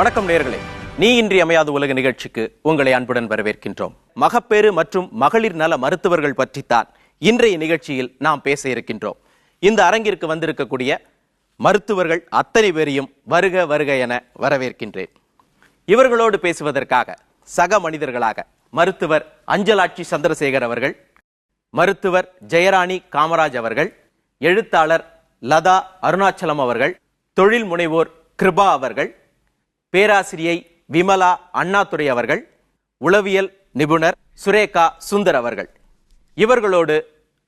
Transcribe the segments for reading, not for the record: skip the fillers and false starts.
வணக்கம் நேயர்களே, நீ இன்றி அமையாத உலக நிகழ்ச்சிக்கு உங்களை அன்புடன் வரவேற்கின்றோம். மகப்பேறு மற்றும் மகளிர் நல மருத்துவர்கள் பற்றித்தான் இன்றைய நிகழ்ச்சியில் நாம் பேச இருக்கின்றோம். இந்த அரங்கிற்கு வந்திருக்கக்கூடிய மருத்துவர்கள் அத்தனை பேரையும் வருக வருக என வரவேற்கின்றேன். இவர்களோடு பேசுவதற்காக சக மனிதர்களாக மருத்துவர் அஞ்சலாட்சி சந்திரசேகர் அவர்கள், மருத்துவர் ஜெயராணி காமராஜ் அவர்கள், எழுத்தாளர் லதா அருணாச்சலம் அவர்கள், தொழில் முனைவோர் கிருபா அவர்கள், பேராசிரியை விமலா அண்ணாதுரை அவர்கள், உளவியல் நிபுணர் சுரேகா சுந்தர் அவர்கள். இவர்களோடு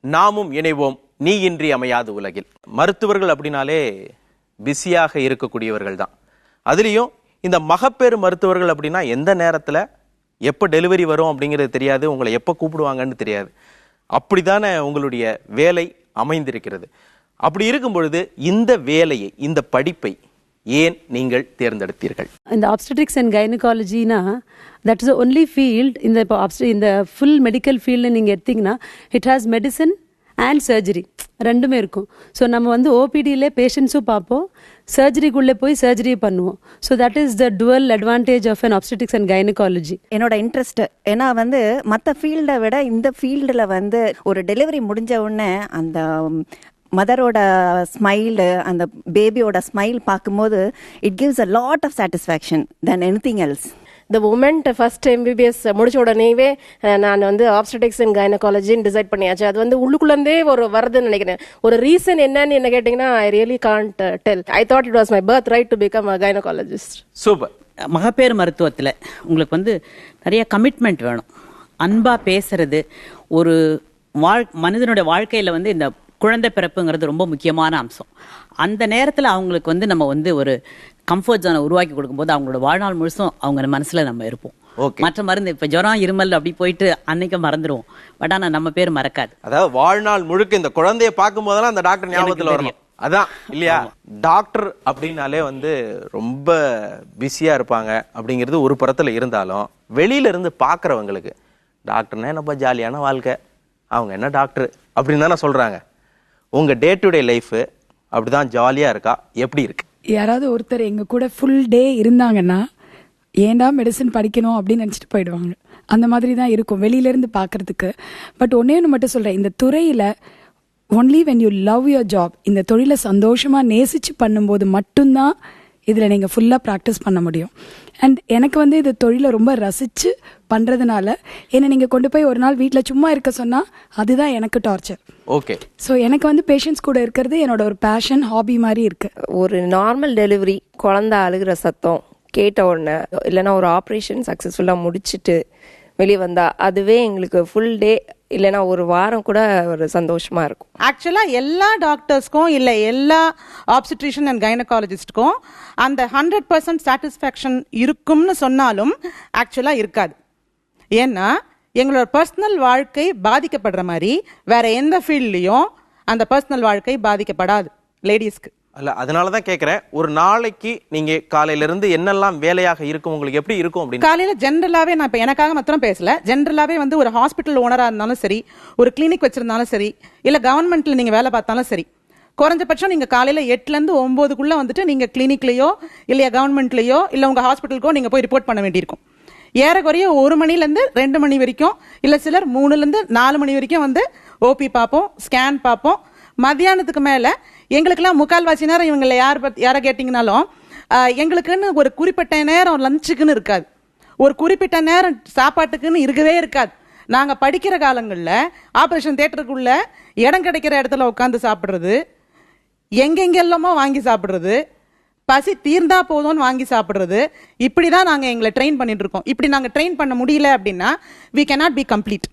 நாமும் இணைவோம் நீ இன்றி அமையாத உலகில். மருத்துவர்கள் அப்படின்னாலே பிஸியாக இருக்கக்கூடியவர்கள் தான். அதுலேயும் இந்த மகப்பேறு மருத்துவர்கள் அப்படின்னா எந்த நேரத்தில் எப்போ டெலிவரி வரும் அப்படிங்கிறது தெரியாது, உங்களை எப்போ கூப்பிடுவாங்கன்னு தெரியாது. அப்படித்தானே உங்களுடைய வேலை அமைந்திருக்கிறது. அப்படி இருக்கும் பொழுது இந்த வேலையை, இந்த படிப்பை ஏன் நீங்கள் தேர்ந்தெடுத்தீர்கள்? இந்த obstetrics and gynecology-னா that is the only field இந்த ஃபுல் மெடிக்கல் ஃபீல்டில் நீங்கள் எடுத்தீங்கன்னா it has medicine and surgery ரெண்டுமே இருக்கும். ஸோ நம்ம வந்து ஓபிடியிலே பேஷண்ட்ஸும் பார்ப்போம், சர்ஜரிக்குள்ளே போய் சர்ஜரி பண்ணுவோம். So that is the dual advantage of an obstetrics and gynecology. என்னோட இன்ட்ரெஸ்ட் ஏன்னா வந்து மற்ற ஃபீல்டை விட இந்த ஃபீல்டில் வந்து ஒரு டெலிவரி முடிஞ்ச உடனே அந்த மதரோட ஸ்மைலு, அந்த பேபியோட ஸ்மைல் பார்க்கும்போது it gives a lot of satisfaction then anything else. இந்த மூமெண்ட் ஃபர்ஸ்ட் MBBS முடிச்ச உடனேவே நான் வந்து obstetrics and gynecology டிசைட் பண்ணியாச்சு. அது வந்து உள்ளுக்குள்ளே ஒரு வருதுன்னு நினைக்கிறேன். ஒரு ரீசன் என்னன்னு என்ன கேட்டிங்கன்னா I really can't tell. I thought it was my birth right to become a gynaecologist. Super. மகப்பேறு மருத்துவத்தில் உங்களுக்கு வந்து நிறைய கமிட்மெண்ட் வேணும். அன்பாக பேசுறது, ஒரு மனிதனுடைய வாழ்க்கையில் வந்து இந்த குழந்தை பிறப்புங்கிறது ரொம்ப முக்கியமான அம்சம். அந்த நேரத்தில் அவங்களுக்கு வந்து நம்ம வந்து ஒரு கம்ஃபர்ட் ஜோனை உருவாக்கி கொடுக்கும்போது அவங்களோட வாழ்நாள் முழுசும் அவங்க மனசில் நம்ம இருப்போம். மற்ற மருந்து இப்போ ஜுரம் இருமல் அப்படி போயிட்டு அன்னைக்கு மறந்துடுவோம். பட் ஆனால் நம்ம பேர் மறக்காது. அதாவது வாழ்நாள் முழுக்க இந்த குழந்தைய பார்க்கும் போதெல்லாம் அந்த டாக்டர் ஞாபகத்தில் வரணும். அதான் இல்லையா? டாக்டர் அப்படின்னாலே வந்து ரொம்ப பிஸியா இருப்பாங்க அப்படிங்கிறது ஒரு புறத்துல இருந்தாலும், வெளியில இருந்து பாக்குறவங்களுக்கு டாக்டர்னா என்னப்பா ஜாலியான வாழ்க்கை, அவங்க என்ன டாக்டர் அப்படின்னு தானே சொல்றாங்க. உங்க டே டு டே லைஃப் அப்படிதான் ஜாலியா இருக்கா? எப்படி இருக்கு? யாராவது ஒருத்தர் எங்க கூட ஃபுல் டே இருந்தாங்கன்னா ஏன்டா மெடிசன் படிக்கணும் அப்படின்னு நினச்சிட்டு போயிடுவாங்க. அந்த மாதிரி தான் இருக்கும் வெளியிலேருந்து பார்க்கறதுக்கு. பட் ஒன்னே ஒன்று மட்டும் சொல்கிறேன், இந்த துறையில் only when you love your job, இந்த தொழிலை சந்தோஷமாக நேசித்து பண்ணும்போது மட்டும்தான் இதில் நீங்கள் ஃபுல்லாக ப்ராக்டிஸ் பண்ண முடியும். அண்ட் எனக்கு வந்து இது தொழிலை ரொம்ப ரசித்து பண்ணுறதுனால என்னை நீங்கள் கொண்டு போய் ஒரு நாள் வீட்டில் சும்மா இருக்க சொன்னால் அதுதான் எனக்கு டார்ச்சர். ஓகே. ஸோ எனக்கு வந்து பேஷண்ட்ஸ் கூட இருக்கிறது என்னோட ஒரு பேஷன், ஹாபி மாதிரி இருக்கு. ஒரு நார்மல் டெலிவரி, குழந்தை அழுகிற சத்தம் கேட்ட உடனே இல்லைன்னா ஒரு ஆப்ரேஷன் சக்ஸஸ்ஃபுல்லாக முடிச்சுட்டு வெளியே வந்தா அதுவே எங்களுக்கு ஃபுல் டே இல்லைன்னா ஒரு வாரம் கூட ஒரு சந்தோஷமா இருக்கும். ஆக்சுவலாக எல்லா டாக்டர்ஸ்க்கும் இல்லை எல்லா ஆப்ஸ்டிட்ரிஷியன் அண்ட் கைனகாலஜிஸ்ட்க்கும் அந்த 100% சாட்டிஸ்ஃபேக்ஷன் இருக்கும்னு சொன்னாலும் ஆக்சுவலாக இருக்காது. ஏன்னா எங்களோட பர்சனல் வாழ்க்கை பாதிக்கப்படுற மாதிரி வேற எந்த ஃபீல்ட்லையும் அந்த பர்சனல் வாழ்க்கை பாதிக்கப்படாது லேடிஸ்க்கு. அல்ல, அதனால தான் கேட்குறேன். ஒரு நாளைக்கு நீங்க காலையில இருந்து என்னெல்லாம் வேலையாக இருக்கும், உங்களுக்கு எப்படி இருக்கும் அப்படின்னு? காலையில ஜென்ரலாவே, நான் இப்போ எனக்காக மாத்திரம் பேசல, ஜென்ரலாவே வந்து ஒரு ஹாஸ்பிட்டல் ஓனரா இருந்தாலும் சரி, ஒரு கிளினிக் வச்சிருந்தாலும் சரி, இல்ல கவர்மெண்ட்ல நீங்க வேலை பார்த்தாலும் சரி, குறைஞ்சபட்சம் நீங்க காலையில 8லேருந்து 9க்குள்ள வந்துட்டு நீங்க கிளினிக்லயோ இல்லையா கவர்மெண்ட்லயோ இல்ல உங்க ஹாஸ்பிட்டலுக்கோ நீங்க போய் ரிப்போர்ட் பண்ண வேண்டியிருக்கும். ஏறக்குறைய 1 மணிலேருந்து 2 மணி வரைக்கும், இல்ல சிலர் 3லேருந்து 4 மணி வரைக்கும் வந்து ஓபி பார்ப்போம், ஸ்கேன் பார்ப்போம். மத்தியானத்துக்கு மேல எங்களுக்கெல்லாம் முக்கால்வாசி நேரம் இவங்களை யாரை கேட்டீங்கன்னாலும் எங்களுக்குன்னு ஒரு குறிப்பிட்ட நேரம் லஞ்சுக்குன்னு இருக்காது, ஒரு குறிப்பிட்ட நேரம் சாப்பாட்டுக்குன்னு இருக்கவே இருக்காது. நாங்க படிக்கிற காலங்களில் ஆபரேஷன் தியேட்டருக்குள்ள இடம் கிடைக்கிற இடத்துல உட்காந்து சாப்பிட்றது, எங்கெங்கெல்லாமோ வாங்கி சாப்பிட்றது, பசி தீர்ந்தா போதும்னு வாங்கி சாப்பிட்றது, இப்படி தான் நாங்கள் எங்களை ட்ரெயின் பண்ணிட்டு இருக்கோம். இப்படி நாங்கள் ட்ரெயின் பண்ண முடியல அப்படின்னா we cannot be complete.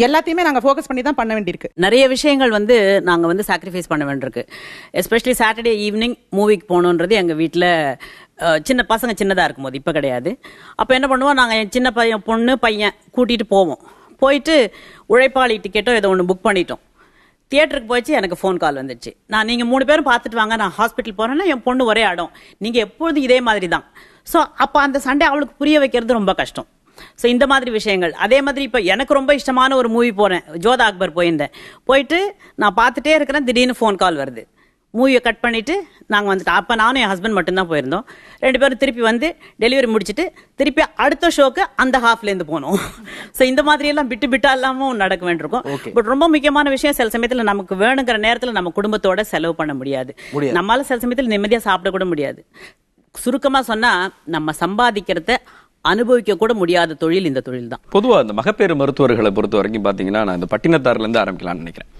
எல்லாத்தையுமே நாங்க ஃபோக்கஸ் பண்ணி தான் பண்ண வேண்டியிருக்கு. நிறைய விஷயங்கள் வந்து நாங்க வந்து சாக்ரிஃபைஸ் பண்ண வேண்டியிருக்கு. எஸ்பெஷலி சாட்டர்டே ஈவினிங் மூவிக்கு போகணுன்றது எங்க வீட்டில் சின்ன பசங்க சின்னதாக இருக்கும்போது, இப்போ கிடையாது. அப்போ என்ன பண்ணுவோம், நாங்கள் என் சின்ன பொண்ணு பையன் கூட்டிகிட்டு போவோம். போயிட்டு உழைப்பாளி டிக்கெட்டோ ஏதோ ஒன்று புக் பண்ணிட்டோம். தியேட்டருக்கு போயிடுச்சு, எனக்கு ஃபோன் கால் வந்துடுச்சு. நீங்கள் 3 பேரும் பார்த்துட்டு வாங்க, நான் ஹாஸ்பிட்டல் போகிறேன்னா என் பொண்ணு ஒரே ஆடும், நீங்கள் எப்பொழுதும் இதே மாதிரி தான். ஸோ அப்போ அந்த சண்டே அவளுக்கு புரிய வைக்கிறது ரொம்ப கஷ்டம். ஸோ இந்த மாதிரி விஷயங்கள். அதே மாதிரி இப்போ எனக்கு ரொம்ப இஷ்டமான ஒரு மூவி போகிறேன், ஜோதா அக்பர் போயிருந்தேன். போயிட்டு நான் பார்த்துட்டே இருக்கிறேன், திடீர்னு ஃபோன் கால் வருது. மூவியை கட் பண்ணிவிட்டு நாங்கள் வந்துட்டோம். அப்போ நானும் என் ஹஸ்பண்ட் மட்டும்தான் போயிருந்தோம். 2 பேரும் திருப்பி வந்து டெலிவரி முடிச்சுட்டு திருப்பி அடுத்த ஷோக்கு அந்த ஹாஃப்லேருந்து போனோம். ஸோ இந்த மாதிரியெல்லாம் விட்டு இல்லாமல் நடக்க வேண்டியிருக்கும். பட் ரொம்ப முக்கியமான விஷயம், சில சமயத்தில் நமக்கு வேணுங்கிற நேரத்தில் நம்ம குடும்பத்தோட செலவு பண்ண முடியாது. நம்மளால சில சமயத்தில் நிம்மதியாக சாப்பிட கூட முடியாது. சுருக்கமாக சொன்னால் நம்ம சம்பாதிக்கிறத அனுபவிக்க கூட முடியாத தொழில் இந்த தொழில் தான். பொதுவாக இந்த மகப்பேறு மருத்துவர்களை பொறுத்த வரைக்கும் பார்த்தீங்கன்னா, நான் இந்த பட்டினத்தாரிலேருந்து ஆரம்பிக்கலாம்னு நினைக்கிறேன்.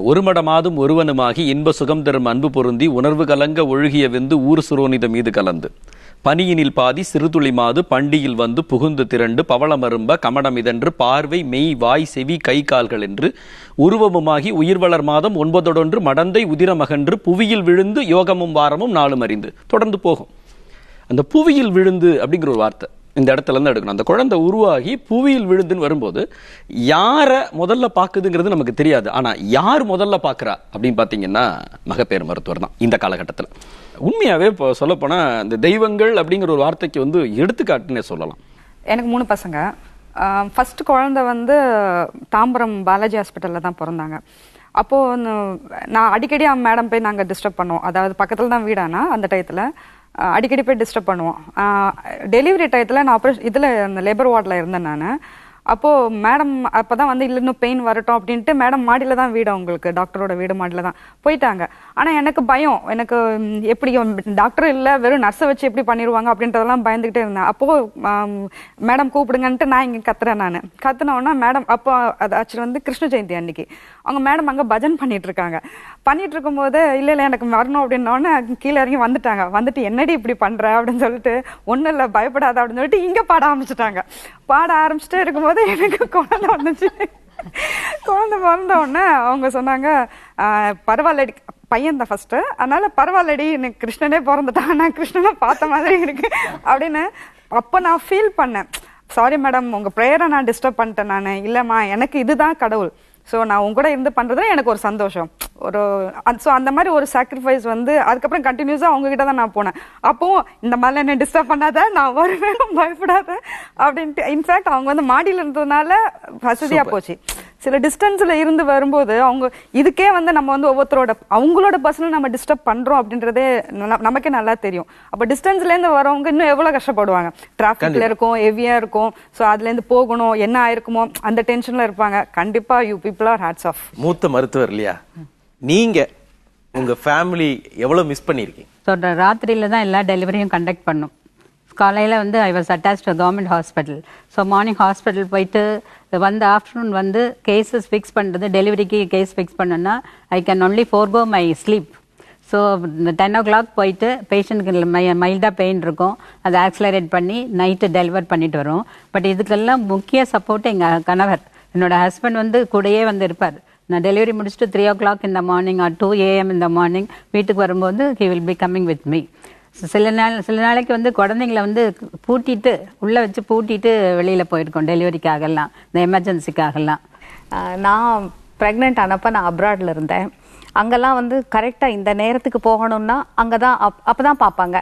ஒரு மடமாதும் ஒருவனுமாகி இன்ப சுகம் தரும் அன்பு பொருந்தி உணர்வு கலங்க ஒழுகிய வெந்து ஊர் சுரோனித மீது கலந்து பனியினில் பாதி சிறுதுளி மாது பண்டியில் வந்து புகுந்து திரண்டு பவளமரும்ப கமடமிதன்று பார்வை மெய் வாய் செவி கை கால்கள் என்று உருவமுமாகி உயிர்வளர் மாதம் 9 மடந்தை உதிரமகன்று புவியில் விழுந்து யோகமும் வாரமும் நாளும் அறிந்து தொடர்ந்து போகும். அந்த புவியில் விழுந்து அப்படிங்கிற ஒரு வார்த்தை இந்த இடத்துல இருந்து எடுக்கணும். அந்த குழந்தை உருவாகி புவியில் விழுந்துன்னு வரும்போது யாரை முதல்ல பார்க்குதுங்கிறது நமக்கு தெரியாது. ஆனா யார் முதல்ல பார்க்குறா அப்படின்னு பார்த்தீங்கன்னா மகப்பேறு மருத்துவர் தான் இந்த காலகட்டத்தில். உண்மையாவே இப்போ சொல்லப்போனா இந்த தெய்வங்கள் அப்படிங்கிற ஒரு வார்த்தைக்கு வந்து எடுத்துக்காட்டுன்னே சொல்லலாம். எனக்கு 3 பசங்க. ஃபர்ஸ்ட் குழந்தை வந்து தாம்பரம் பாலாஜி ஹாஸ்பிட்டலில் தான் பிறந்தாங்க. அப்போது நான் அடிக்கடி மேடம் போய் நாங்கள் டிஸ்டர்ப் பண்ணுவோம். அதாவது பக்கத்தில் தான் வீடானா அந்த டயத்தில் அடிக்கடி போய் டிஸ்டர்ப் பண்ணுவோம். டெலிவரி டயத்தில் நான் ஆப்ரேஷன் இதில் அந்த லேபர் வார்டில் இருந்தேன் நான். அப்போது மேடம் அப்போ தான் வந்து இல்லை இன்னும் பெயின் வரட்டும் அப்படின்ட்டு மேடம் மாடியில் தான் வீடு, அவங்களுக்கு டாக்டரோட வீடு மாடியில் தான் போயிட்டாங்க. ஆனால் எனக்கு பயம், எனக்கு எப்படி டாக்டரும் இல்லை வெறும் நர்ஸை வச்சு எப்படி பண்ணிடுவாங்க அப்படின்றதெல்லாம் பயந்துக்கிட்டே இருந்தேன். அப்போது மேடம் கூப்பிடுங்கன்ட்டு நான் இங்கே கத்துறேன். நான் கத்துனோன்னா மேடம் அப்போ அது ஆக்சுவலி வந்து கிருஷ்ண ஜெயந்தி அன்னைக்கு அவங்க மேடம் அங்கே பஜன் பண்ணிட்டு இருக்காங்க. பண்ணிட்டு இருக்கும்போது இல்லை எனக்கு வரணும் அப்படின்னோடனே கீழே இறங்கி வந்துட்டு என்னடி இப்படி பண்ற அப்படின்னு சொல்லிட்டு ஒன்றும் இல்லை பயப்படாத அப்படின்னு சொல்லிட்டு இங்கே பாட ஆரம்பிச்சுட்டாங்க. பாட ஆரம்பிச்சுட்டே இருக்கும்போது எனக்கு குழந்தை வந்துச்சு. குழந்தை பிறந்த உடனே அவங்க சொன்னாங்க பரவாயில்லடி, பையன் தான் ஃபர்ஸ்ட், அதனால பரவாயில்லடி எனக்கு கிருஷ்ணனே பிறந்துட்டான், நான் கிருஷ்ணனை பார்த்த மாதிரி இருக்கு அப்படின்னு. அப்போ நான் ஃபீல் பண்ணேன், சாரி மேடம் உங்க ப்ரேயரை நான் டிஸ்டர்ப் பண்ணிட்டேன். நான் இல்லைம்மா எனக்கு இதுதான் கடவுள், ஸோ நான் உங்க கூட இருந்து பண்றதுல எனக்கு ஒரு சந்தோஷம். ஒரு ஸோ அந்த மாதிரி ஒரு சாக்ரிஃபைஸ் வந்து அதுக்கப்புறம் கண்டினியூஸாக அவங்ககிட்ட தான் நான் போனேன். அப்போது இந்த மாதிரிலாம் என்ன டிஸ்டர்ப் பண்ணாத, நான் வருவேன் பயப்படாத அப்படின்ட்டு. இன்ஃபேக்ட் அவங்க வந்து மாடியில் இருந்ததுனால வசதியாக போச்சு. சில டிஸ்டன்ஸில் இருந்து வரும்போது அவங்க இதுக்கே வந்து நம்ம வந்து ஒவ்வொருத்தரோட அவங்களோட பர்சனல் நம்ம டிஸ்டர்ப் பண்ணுறோம் அப்படின்றதே நமக்கே நல்லா தெரியும். அப்போ டிஸ்டன்ஸ்லேருந்து வரவங்க இன்னும் எவ்வளோ கஷ்டப்படுவாங்க. டிராஃபிக்கில் இருக்கும், ஹெவியாக இருக்கும், ஸோ அதுலேருந்து போகணும், என்ன ஆயிருக்குமோ அந்த டென்ஷனில் இருப்பாங்க. கண்டிப்பாக you people are hats off. மூத்த மருத்துவர் இல்லையா நீங்க, உங்க ஃபேமிலி எவ்வளவு மிஸ் பண்ணிருக்கீங்க? ஸோ ராத்திரியில தான் எல்லா டெலிவரியும் கண்டக்ட் பண்ணும். காலையில் வந்து I was attach to government hospital. So morning hospital போயிட்டு வந்து ஆஃப்டர்நூன் வந்து கேஸஸ் ஃபிக்ஸ் பண்ணுறது, டெலிவரிக்கு கேஸ் ஃபிக்ஸ் பண்ணோன்னா I can only forgo my sleep. So 10 o'clock போயிட்டு பேஷண்ட்டுக்கு மைல்டாக பெயின் இருக்கும், அதை ஆக்சிலரேட் பண்ணி நைட்டு டெலிவர் பண்ணிட்டு வரும். பட் இதுக்கெல்லாம் முக்கிய சப்போர்ட் எங்கள் கணவர், என்னோட ஹஸ்பண்ட் வந்து கூடயே வந்து இருப்பார். நான் டெலிவரி முடிச்சுட்டு 3 o'clock in the morning or 2 AM in the morning வீட்டுக்கு வரும்போது he will be coming with me. சில நாளைக்கு வந்து குழந்தைங்களை வந்து பூட்டிட்டு உள்ளே வச்சு பூட்டிட்டு வெளியில் போயிருக்கோம் டெலிவரிக்காகலாம், இந்த எமர்ஜென்சிக்காகலாம். நான் ப்ரெக்னென்ட் ஆனப்போ நான் அப்ராடில் இருந்தேன். அங்கெல்லாம் வந்து கரெக்டாக இந்த நேரத்துக்கு போகணும்னா அங்கே தான் அப்போ தான் பார்ப்பாங்க.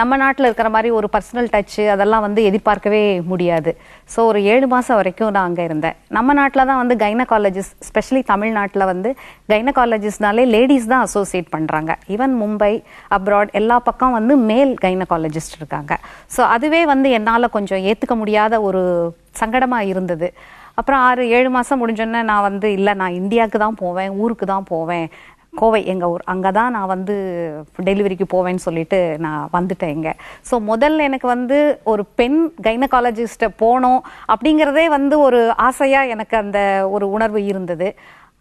நம்ம நாட்டில் இருக்கிற மாதிரி ஒரு பர்சனல் டச்சு அதெல்லாம் வந்து எதிர்பார்க்கவே முடியாது. ஸோ ஒரு 7 மாதம் வரைக்கும் நான் அங்கே இருந்தேன். நம்ம நாட்டில் தான் வந்து கைனகாலஜிஸ்ட், ஸ்பெஷலி தமிழ்நாட்டில் வந்து கைனகாலஜிஸ்ட்னாலே லேடிஸ் தான் அசோசியேட் பண்ணுறாங்க. ஈவன் மும்பை, அப்ராட் எல்லா பக்கம் வந்து மேல் கைனகாலஜிஸ்ட் இருக்காங்க. ஸோ அதுவே வந்து என்னால் கொஞ்சம் ஏற்றுக்க முடியாத ஒரு சங்கடமாக இருந்தது. அப்புறம் 6-7 மாதம் முடிஞ்சோன்னே நான் வந்து இல்லை, நான் இந்தியாவுக்கு தான் போவேன், ஊருக்கு தான் போவேன், கோவை எங்கள் ஊர், அங்கே தான் நான் வந்து டெலிவரிக்கு போவேன்னு சொல்லிட்டு நான் வந்துட்டேன் இங்கே. ஸோ முதல்ல எனக்கு வந்து ஒரு பெண் கைனகாலஜிஸ்ட்டை போனோம் அப்படிங்கிறதே வந்து ஒரு ஆசையாக எனக்கு அந்த ஒரு உணர்வு இருந்தது.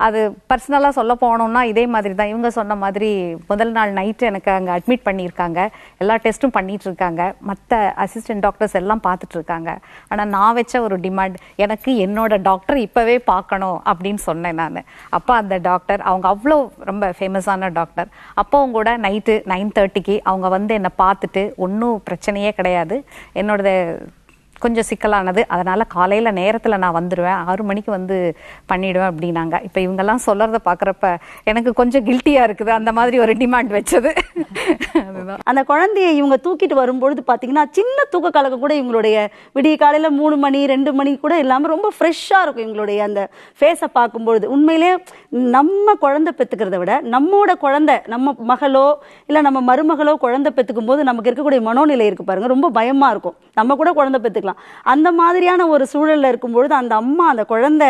அது பர்சனலாக சொல்ல போனோம்னா இதே மாதிரி தான் இவங்க சொன்ன மாதிரி முதல் நாள் நைட்டு எனக்கு அங்கே அட்மிட் பண்ணியிருக்காங்க, எல்லா டெஸ்ட்டும் பண்ணிட்டு இருக்காங்க, மற்ற அசிஸ்டன்ட் டாக்டர்ஸ் எல்லாம் பார்த்துட்டு இருக்காங்க. ஆனால் நான் வச்ச ஒரு டிமாண்ட், எனக்கு என்னோட டாக்டர் இப்போவே பார்க்கணும் அப்படின்னு சொன்னேன் நான். அப்போ அந்த டாக்டர் அவங்க அவ்வளோ ரொம்ப ஃபேமஸான டாக்டர். அப்போவும் கூட நைட்டு 9:30க்கு அவங்க வந்து என்னை பார்த்துட்டு ஒன்றும் பிரச்சனையே கிடையாது, என்னோட கொஞ்சம் சிக்கலானது, அதனால் காலையில் நேரத்தில் நான் வந்துடுவேன், 6 மணிக்கு வந்து பண்ணிவிடுவேன் அப்படின்னாங்க. இப்போ இவங்கெல்லாம் சொல்கிறத பார்க்குறப்ப எனக்கு கொஞ்சம் கில்ட்டியாக இருக்குது, அந்த மாதிரி ஒரு டிமாண்ட் வச்சது. அவ்வளவுதான். அந்த குழந்தையை இவங்க தூக்கிட்டு வரும்பொழுது பாத்தீங்கன்னா சின்ன தூக்க கலக்கம் கூட இவங்களுடைய விடிய காலையில 3 மணி 2 மணி கூட இல்லாம ரொம்ப ஃப்ரெஷ்ஷா இருக்கும் இவங்களுடைய அந்த ஃபேஸை பார்க்கும்பொழுது. உண்மையிலே நம்ம குழந்தை பெத்துக்கிறத விட நம்மோட குழந்தை, நம்ம மகளோ இல்ல நம்ம மருமகளோ குழந்தை பெத்துக்கும் போது நமக்கு இருக்கக்கூடிய மனோநிலை இருக்கு பாருங்க, ரொம்ப பயமா இருக்கும். நம்ம கூட குழந்தை பெத்துக்கலாம். அந்த மாதிரியான ஒரு சூழல்ல இருக்கும்பொழுது அந்த அம்மா, அந்த குழந்தை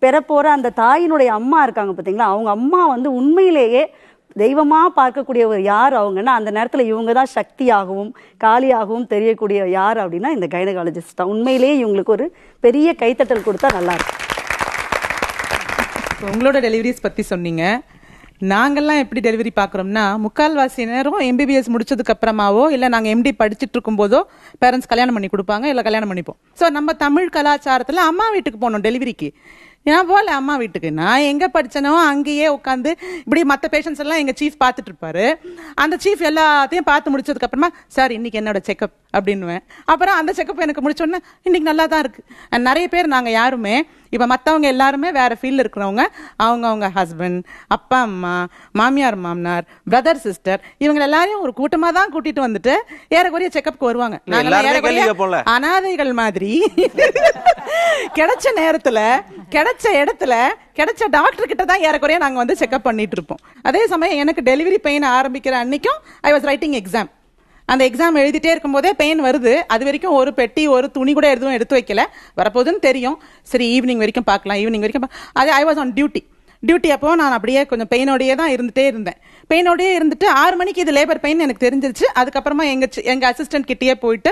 பெறப்போற அந்த தாயினுடைய அம்மா இருக்காங்க பார்த்தீங்களா, அவங்க அம்மா வந்து உண்மையிலேயே தெய்வமா பார்க்கக்கூடிய ஒரு யார் அவங்கன்னா, அந்த நேரத்தில் இவங்க தான் சக்தியாகவும் காளியாகவும் தெரியக்கூடிய யார் அப்படின்னா இந்த கைனகாலஜிஸ்ட் தான். உண்மையிலேயே இவங்களுக்கு ஒரு பெரிய கைத்தட்டல் கொடுத்தா நல்லா இருக்கும். உங்களோட டெலிவரிஸ் பத்தி சொன்னீங்க. நாங்கள்லாம் எப்படி டெலிவரி பார்க்குறோம்னா, முக்கால்வாசி நேரம் எம்பிபிஎஸ் முடிச்சதுக்கு அப்புறமாவோ இல்லை நாங்கள் எம்டி படிச்சுட்டு இருக்கும் போதோ பேரண்ட்ஸ் கல்யாணம் பண்ணி கொடுப்பாங்க, இல்லை கல்யாணம் பண்ணிப்போம். ஸோ நம்ம தமிழ் கலாச்சாரத்தில் அம்மா வீட்டுக்கு போனோம் டெலிவரிக்கு. நான் போகல அம்மா வீட்டுக்கு, நான் எங்கே படித்தனோ அங்கேயே உட்காந்து இப்படி மற்ற பேஷண்ட்ஸ் எல்லாம் எங்கள் சீஃப் பார்த்துட்டு இருப்பாரு. அந்த சீஃப் எல்லாத்தையும் பார்த்து முடிச்சதுக்கு அப்புறமா சார் இன்னைக்கு என்னோட செக்அப் அப்படின்னுவேன். அப்புறம் அந்த செக்அப் எனக்கு முடிச்சோன்னே இன்னைக்கு நல்லா தான் இருக்கு. நிறைய பேர் நாங்கள் யாருமே இப்போ மற்றவங்க எல்லாருமே வேற ஃபீல்டில் இருக்கிறவங்க, அவங்க ஹஸ்பண்ட், அப்பா அம்மா, மாமியார் மாமனார், பிரதர் சிஸ்டர், இவங்க எல்லாரையும் ஒரு கூட்டமாக தான் கூட்டிட்டு வந்துட்டு ஏறக்குறைய செக்அப்க்கு வருவாங்க. அனாதைகள் மாதிரி கிடைச்ச நேரத்துல கிடைச்ச இடத்துல கிடைச்ச டாக்டர் கிட்ட தான் ஏறக்குறைய நாங்க வந்து செக்அப் பண்ணிட்டு இருப்போம். அதே சமயம் எனக்கு டெலிவரி பெயின் ஆரம்பிக்கிற அன்னைக்கும் ஐ வாஸ் ரைட்டிங் எக்ஸாம். அந்த எக்ஸாம் எழுதிட்டே இருக்கும் போதே பெயின் வருது. அது வரைக்கும் ஒரு பெட்டி ஒரு துணி கூட எதுவும் எடுத்து வைக்கல, வரப்போகுதுன்னு தெரியும். சரி ஈவினிங் வரைக்கும் பார்க்கலாம், ஈவினிங் வரைக்கும் அது ஐ வாஸ் ஆன் டியூட்டி. அப்போ நான் அப்படியே கொஞ்சம் பெயினோடையே தான் இருந்துட்டே இருந்தேன். பெயினோடையே இருந்துட்டு 6 மணிக்கு இது லேபர் பெயின் எனக்கு தெரிஞ்சிருச்சு. அதுக்கப்புறமா எங்க அசிஸ்டன்ட் கிட்டேயே போயிட்டு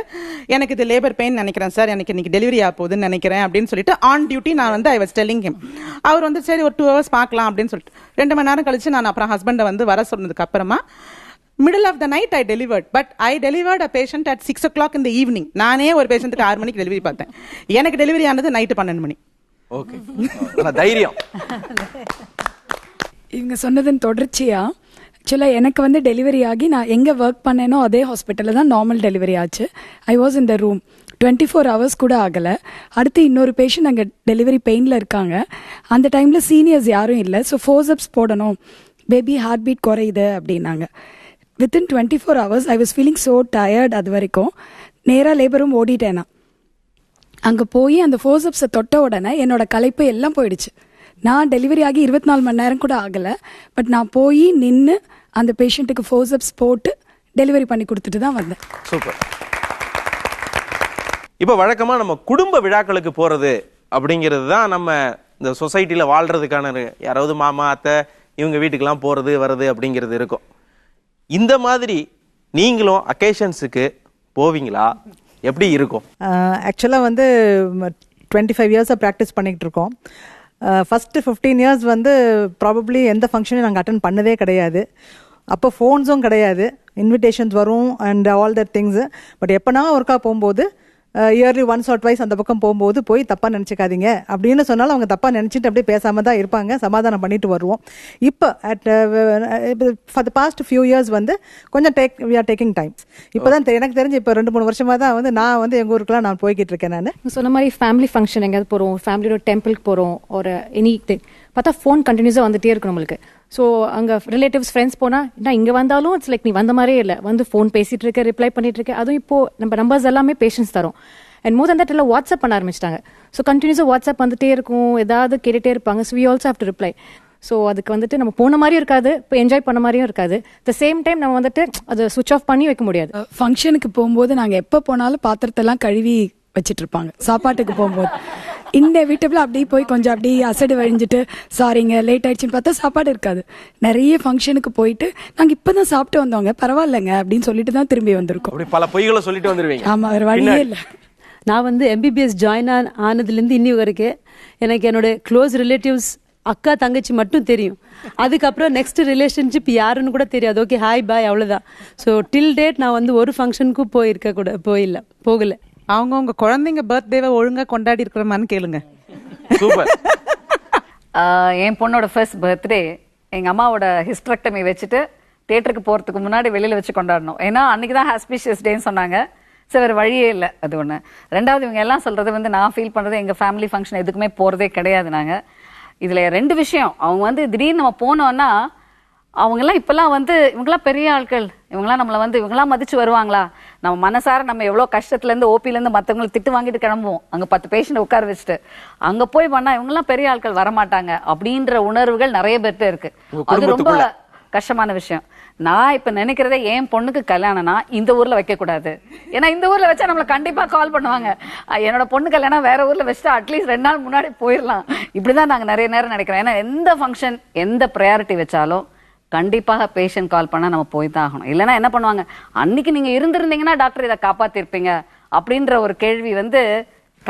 எனக்கு இது லேபர் பெயின் நினைக்கிறேன் சார், எனக்கு இன்னைக்கு டெலிவரி ஆக போகுதுன்னு நினைக்கிறேன் அப்படின்னு சொல்லிட்டு ஆன் டியூட்டி நான் வந்து ஐ வாஸ் டெல்லிங் ஹிம். அவர் வந்து சரி ஒரு 2 hours பார்க்கலாம் அப்படின்னு சொல்லிட்டு 2 மணி நேரம் கழிச்சு நான் அப்புறம் ஹஸ்பண்டை வந்து வர சொன்னதுக்கு அப்புறமா middle of the night I delivered, but I delivered a patient at 6 o'clock in the evening. நானே ஒரு பேஷண்ட்டுக்கு 6 மணிக்கு டெலிவரி பார்த்தேன். எனக்கு டெலிவரி ஆனது நைட்டு 12 மணி. ஓகே, தைரியம். இவங்க சொன்னதன் தொடர்ச்சியா ஆக்சுவலாக எனக்கு வந்து டெலிவரி ஆகி நான் எங்கே ஒர்க் பண்ணேனோ அதே ஹாஸ்பிட்டலில் தான் நார்மல் டெலிவரி ஆச்சு. I was in the room 24 hours கூட ஆகலை. அடுத்து இன்னொரு பேஷண்ட் அங்கே டெலிவரி பெயினில் இருக்காங்க. அந்த டைமில் சீனியர்ஸ் யாரும் இல்லை. ஸோ ஃபோர்சப்ஸ் போடணும், பேபி ஹார்ட் பீட் குறையுது அப்படின்னாங்க. Within 24 hours I was feeling so tired. அது வரைக்கும் நேராக லேபரும் ஓடிட்டேனா. அங்கே போய் அந்த ஃபோர்சப்ஸை தொட்ட உடனே என்னோட களைப்பு எல்லாம் போயிடுச்சு. நான் டெலிவரி ஆகி 24 மணி நேரம் கூட ஆகலை. பட் நான் போய் நின்று அந்த பேஷண்ட்டுக்கு ஃபோர்சப்ஸ் போட்டு டெலிவரி பண்ணி கொடுத்துட்டு தான் வந்தேன். சூப்பர். இப்போ வழக்கமாக நம்ம குடும்ப விழாக்களுக்கு போகிறது அப்படிங்கிறது தான் நம்ம இந்த சொசைட்டியில் வாழ்கிறதுக்கான, யாராவது மாமா அத்தை இவங்க வீட்டுக்கெல்லாம் போகிறது வர்றது அப்படிங்கிறது இருக்கும். இந்த மாதிரி நீங்களும் அக்கேஷன்ஸுக்கு போவீங்களா? எப்படி இருக்கும்? ஆக்சுவலாக வந்து 25 இயர்ஸாக ப்ராக்டிஸ் பண்ணிகிட்டு இருக்கோம். ஃபஸ்ட்டு 15 இயர்ஸ் வந்து ப்ராபப்ளி எந்த ஃபங்க்ஷனையும் நாங்கள் அட்டன் பண்ணதே கிடையாது. அப்போ ஃபோன்ஸும் கிடையாது, இன்விடேஷன்ஸ் வரும் and all that things. But எப்போனா ஒர்க்காக போகும்போது இயர்லி ஒன்ஸ் ஆர் ட்வைஸ் அந்த பக்கம் போகும்போது போய் தப்பாக நினச்சிக்காதீங்க அப்படின்னு சொன்னாலும் அவங்க தப்பாக நினச்சிட்டு அப்படியே பேசாமல் தான் இருப்பாங்க, சமாதானம் பண்ணிட்டு வருவோம். இப்போ for the past few years வந்து கொஞ்சம் வி ஆர் டேக்கிங் டைம்ஸ். இப்போ தான் எனக்கு தெரிஞ்சு இப்போ 2-3 வருஷமாக தான் வந்து நான் வந்து எங்கள் ஊருக்குலாம் நான் போய்கிட்டு இருக்கேன். நான் சொன்ன மாதிரி ஃபேமிலி ஃபங்க்ஷன் எங்கேயாவது போகிறோம், ஃபேமிலியோட டெம்பிளுக்கு போகிறோம், ஒரு எனி திங் பார்த்தா ஃபோன் கண்டினியூஸாக வந்துட்டே இருக்கும் நம்மளுக்கு. ஸோ அங்கே ரிலேட்டிவ்ஸ் ஃப்ரெண்ட்ஸ் போனால் நான் இங்கே வந்தாலும் இட்ஸ் லைக் நீ வந்த மாதிரியே இல்லை, வந்து ஃபோன் பேசிகிட்டு இருக்க, ரிப்ளை பண்ணிட்டு இருக்க. அதுவும் இப்போது நம்ம நம்பர்ஸ் எல்லாமே பேஷன்ஸ் தரோம். அண்ட் மோர் தன் தட் எல்லாம் வாட்ஸ்அப் பண்ண ஆரம்பிச்சிட்டாங்க. ஸோ கண்டினியூஸாக வாட்ஸ்அப் வந்துட்டே இருக்கும், ஏதாவது கேட்டுகிட்டே இருப்பாங்க. So we also have to reply. So அதுக்கு வந்துட்டு நம்ம போன மாதிரியும் இருக்காது, இப்போ என்ஜாய் பண்ண மாதிரியும் இருக்காது. த சேம் டைம் நம்ம வந்துட்டு அதை சுவிச் ஆஃப் பண்ணி வைக்க முடியாது. ஃபங்க்ஷனுக்கு போகும்போது நாங்கள் எப்போ போனாலும் பாத்திரத்தெல்லாம் கழுவி வச்சிட்டு இருப்பாங்க. சாப்பாட்டுக்கு போகும்போது இந்த வீட்டுல அப்படியே போய் கொஞ்சம் அப்படியே அசடு வழிஞ்சிட்டு சாரிங்க லேட் ஆயிடுச்சுன்னு பார்த்தா சாப்பாடு இருக்காது. நிறைய ஃபங்க்ஷனுக்கு போயிட்டு நாங்கள் இப்போதான் சாப்பிட்டு வந்தோங்க, பரவாயில்லைங்க அப்படின்னு சொல்லிட்டு தான் திரும்பி வந்திருக்கோம். பல பொய்களை சொல்லிட்டு வந்துருவீங்க. ஆமா, வேற வழியே இல்லை. நான் வந்து MBBS ஜாயின் ஆனதுலேருந்து இன்னி வரைக்கும் எனக்கு என்னோட க்ளோஸ் ரிலேட்டிவ்ஸ் அக்கா தங்கச்சி மட்டும் தெரியும். அதுக்கப்புறம் நெக்ஸ்ட் ரிலேஷன்ஷிப் யாருன்னு கூட தெரியாது. ஓகே ஹாய் பாய் அவ்வளோதான். ஸோ டில் டேட் நான் வந்து ஒரு ஃபங்க்ஷனுக்கும் போகல. அவங்க குழந்தைங்க பர்த்டேவை ஒழுங்கா கொண்டாடி இருக்கிறமான்னு கேளுங்க. சூப்பர். என் பொண்ணோட ஃபர்ஸ்ட் பர்த்டே எங்க அம்மாவோட ஹிஸ்டரெக்டமி வச்சுட்டு தியேட்டருக்கு போறதுக்கு முன்னாடி வெளியில வச்சு கொண்டாடணும். ஏன்னா அன்னைக்கு தான் ஹாஸ்பிஷியஸ் டேன்னு சொன்னாங்க. சரி வேறு வழியே இல்லை. அது ஒன்று. ரெண்டாவது இவங்க எல்லாம் சொல்றது வந்து நான் ஃபீல் பண்றது எங்க ஃபேமிலி ஃபங்க்ஷன் எதுக்குமே போறதே கிடையாது. நாங்கள் இதுல 2 விஷயம். அவங்க வந்து திடீர்னு நம்ம போனோம்னா அவங்கெல்லாம் இப்பெல்லாம் வந்து இவங்கெல்லாம் பெரிய ஆட்கள், இவங்கெல்லாம் நம்மளை வந்து இவங்கெல்லாம் மதிச்சு வருவாங்களா? நம்ம மனசார நம்ம எவ்வளோ கஷ்டத்துலேருந்து ஓபிலேருந்து மற்றவங்களுக்கு திட்டு வாங்கிட்டு கிளம்புவோம், அங்கே 10 பேஷண்ட் உட்கார வச்சுட்டு அங்கே போய் பண்ணால் இவங்கெல்லாம் பெரிய ஆட்கள் வரமாட்டாங்க அப்படின்ற உணர்வுகள் நிறைய பேர்கிட்ட இருக்கு. அது ரொம்ப கஷ்டமான விஷயம். நான் இப்ப நினைக்கிறதே என் பொண்ணுக்கு கல்யாணம்னா இந்த ஊர்ல வைக்க கூடாது. ஏன்னா இந்த ஊர்ல வச்சா நம்மள கண்டிப்பா கால் பண்ணுவாங்க. என்னோட பொண்ணு கல்யாணம் வேற ஊர்ல வச்சுட்டு அட்லீஸ்ட் 2 நாள் முன்னாடி போயிடலாம். இப்படிதான் நாங்க நிறைய நேரம் நினைக்கிறோம். ஏன்னா எந்த ஃபங்க்ஷன் எந்த ப்ரையாரிட்டி வச்சாலும் கண்டிப்பாக பேஷண்ட் கால் பண்ணா நம்ம போய் தான் ஆகணும். இல்லைன்னா என்ன பண்ணுவாங்க, அன்னைக்கு நீங்க இருந்திருந்தீங்கன்னா டாக்டர் இதை காப்பாத்திருப்பீங்க அப்படின்ற ஒரு கேள்வி வந்து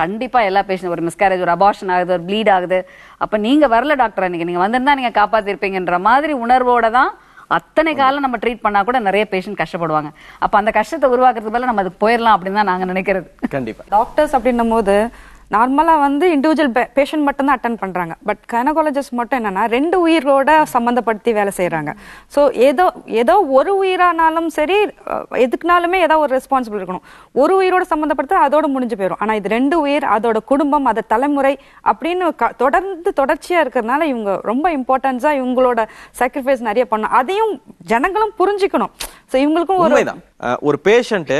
கண்டிப்பா எல்லா பேஷண்ட், ஒரு மிஸ்கேரேஜ், ஒரு அபார்ஷன் ஆகுது, ஒரு ப்ளீட் ஆகுது, அப்ப நீங்க வரல டாக்டர் அன்னைக்கு, நீங்க வந்திருந்தா நீங்க காப்பாத்திருப்பீங்கன்ற மாதிரி உணர்வோட தான் அத்தனை காலம் நம்ம ட்ரீட் பண்ணா கூட நிறைய பேஷண்ட் கஷ்டப்படுவாங்க. அப்ப அந்த கஷ்டத்தை உருவாக்குறதுக்கு பதிலா நம்ம அதுக்கு போயிடலாம் அப்படின்னு தான் நாங்க நினைக்கிறது. கண்டிப்பா டாக்டர்ஸ் அப்படின்னும் போது நார்மலா வந்து இண்டிவிஜுவல் பேஷண்ட் மட்டும் தான் அட்டென்ட் பண்றாங்க. பட் கைனகாலஜிஸ்ட் மட்டும் என்னன்னா 2 உயிரோட சம்பந்தப்படுத்தி வேலை செய்யறாங்க. ஸோ ஏதோ ஒரு உயிரானாலும் சரி, எதுக்குனாலுமே ஏதோ ஒரு ரெஸ்பான்சிபிள் இருக்கணும். ஒரு உயிரோட சம்பந்தப்படுத்த அதோட முடிஞ்சு போயிடும். ஆனா இது 2 உயிர், அதோட குடும்பம், அது தலைமுறை அப்படின்னு தொடர்ச்சியா இருக்கிறதுனால இவங்க ரொம்ப இம்பார்ட்டன்ஸா இவங்களோட சாக்ரிஃபைஸ் நிறைய பண்ணணும். அதையும் ஜனங்களும் புரிஞ்சுக்கணும். ஸோ இவங்களுக்கும் ஒரு பேஷண்ட்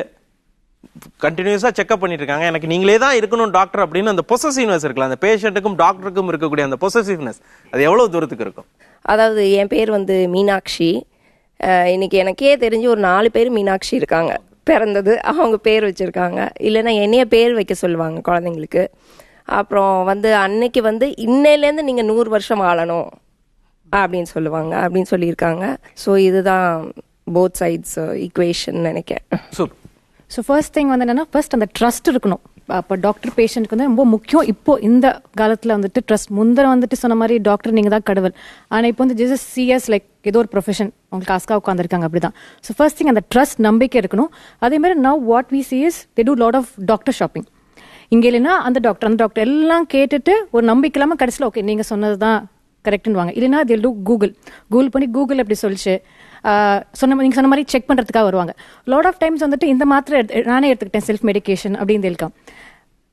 கண்டினியூஸா செக்அப் பண்ணிட்டு இருக்காங்க, எனக்கு நீங்களே தான் இருக்கணும் டாக்டர் அப்படின்னு அந்த பொசசிவ்னஸ் இருக்குல்ல, அந்த பேஷண்ட்டுக்கும் டாக்டருக்கும் இருக்கக்கூடிய அந்த பொசசிவ்னஸ் அது எவ்வளவு தூரத்துக்கு இருக்கும்? அதாவது என் பேர் வந்து மீனாட்சி. இன்னைக்கு எனக்கே தெரிஞ்சு ஒரு 4 பேர் மீனாட்சி இருக்காங்க. பிறந்தது அவங்க பேர் வச்சிருக்காங்க, இல்லைன்னா என்னைய பேர் வைக்க சொல்லுவாங்க குழந்தைங்களுக்கு. அப்புறம் வந்து அன்னைக்கு வந்து இன்னையிலேருந்து நீங்க 100 வருஷம் வாழணும் அப்படின்னு சொல்லுவாங்க, அப்படின்னு சொல்லியிருக்காங்க. ஸோ இதுதான் போத் சைட்ஸ் ஈக்குவேஷன் நினைக்கிறேன். ஸோ ஃபர்ஸ்ட் திங் வந்து என்னன்னா, ஃபர்ஸ்ட் அந்த ட்ரஸ்ட் இருக்கணும். அப்போ டாக்டர் பேஷண்ட்க்கு வந்து ரொம்ப முக்கியம். இப்போ இந்த காலத்தில் வந்துட்டு ட்ரஸ்ட், முந்திர வந்துட்டு சொன்ன மாதிரி டாக்டர் நீங்கள் தான் கடவுள், ஆனால் இப்போ வந்து ஜஸ்ட் சிஎஸ் லைக் ஏதோ ஒரு ப்ரொஃபஷன் உங்களுக்கு காஸ்கா உட்காந்துருக்காங்க, அப்படிதான். ஸோ ஃபர்ஸ்ட் திங் அந்த ட்ரஸ்ட், நம்பிக்கை இருக்கணும். அதே மாதிரி now what we see is they do lot of doctor shopping. இங்கே இல்லைன்னா அந்த டாக்டர் எல்லாம் கேட்டுட்டு ஒரு நம்பிக்கை இல்லாமல் கடைசியில் ஓகே நீங்கள் சொன்னது தான் கரெக்டுன்னு, இல்லைன்னா தில் டூ கூகுள் பண்ணி கூகுள் எப்படி சொல்லிச்சு நீங்க சொன்ன மாதிரி செக் பண்றதுக்காக வருவாங்க. லாட் ஆஃப் டைம்ஸ் வந்துட்டு இந்த மாத்திரை நானே எடுத்துக்கிட்டேன் செல்ஃப் மெடிகேஷன் அப்படின்னு இருக்கான்.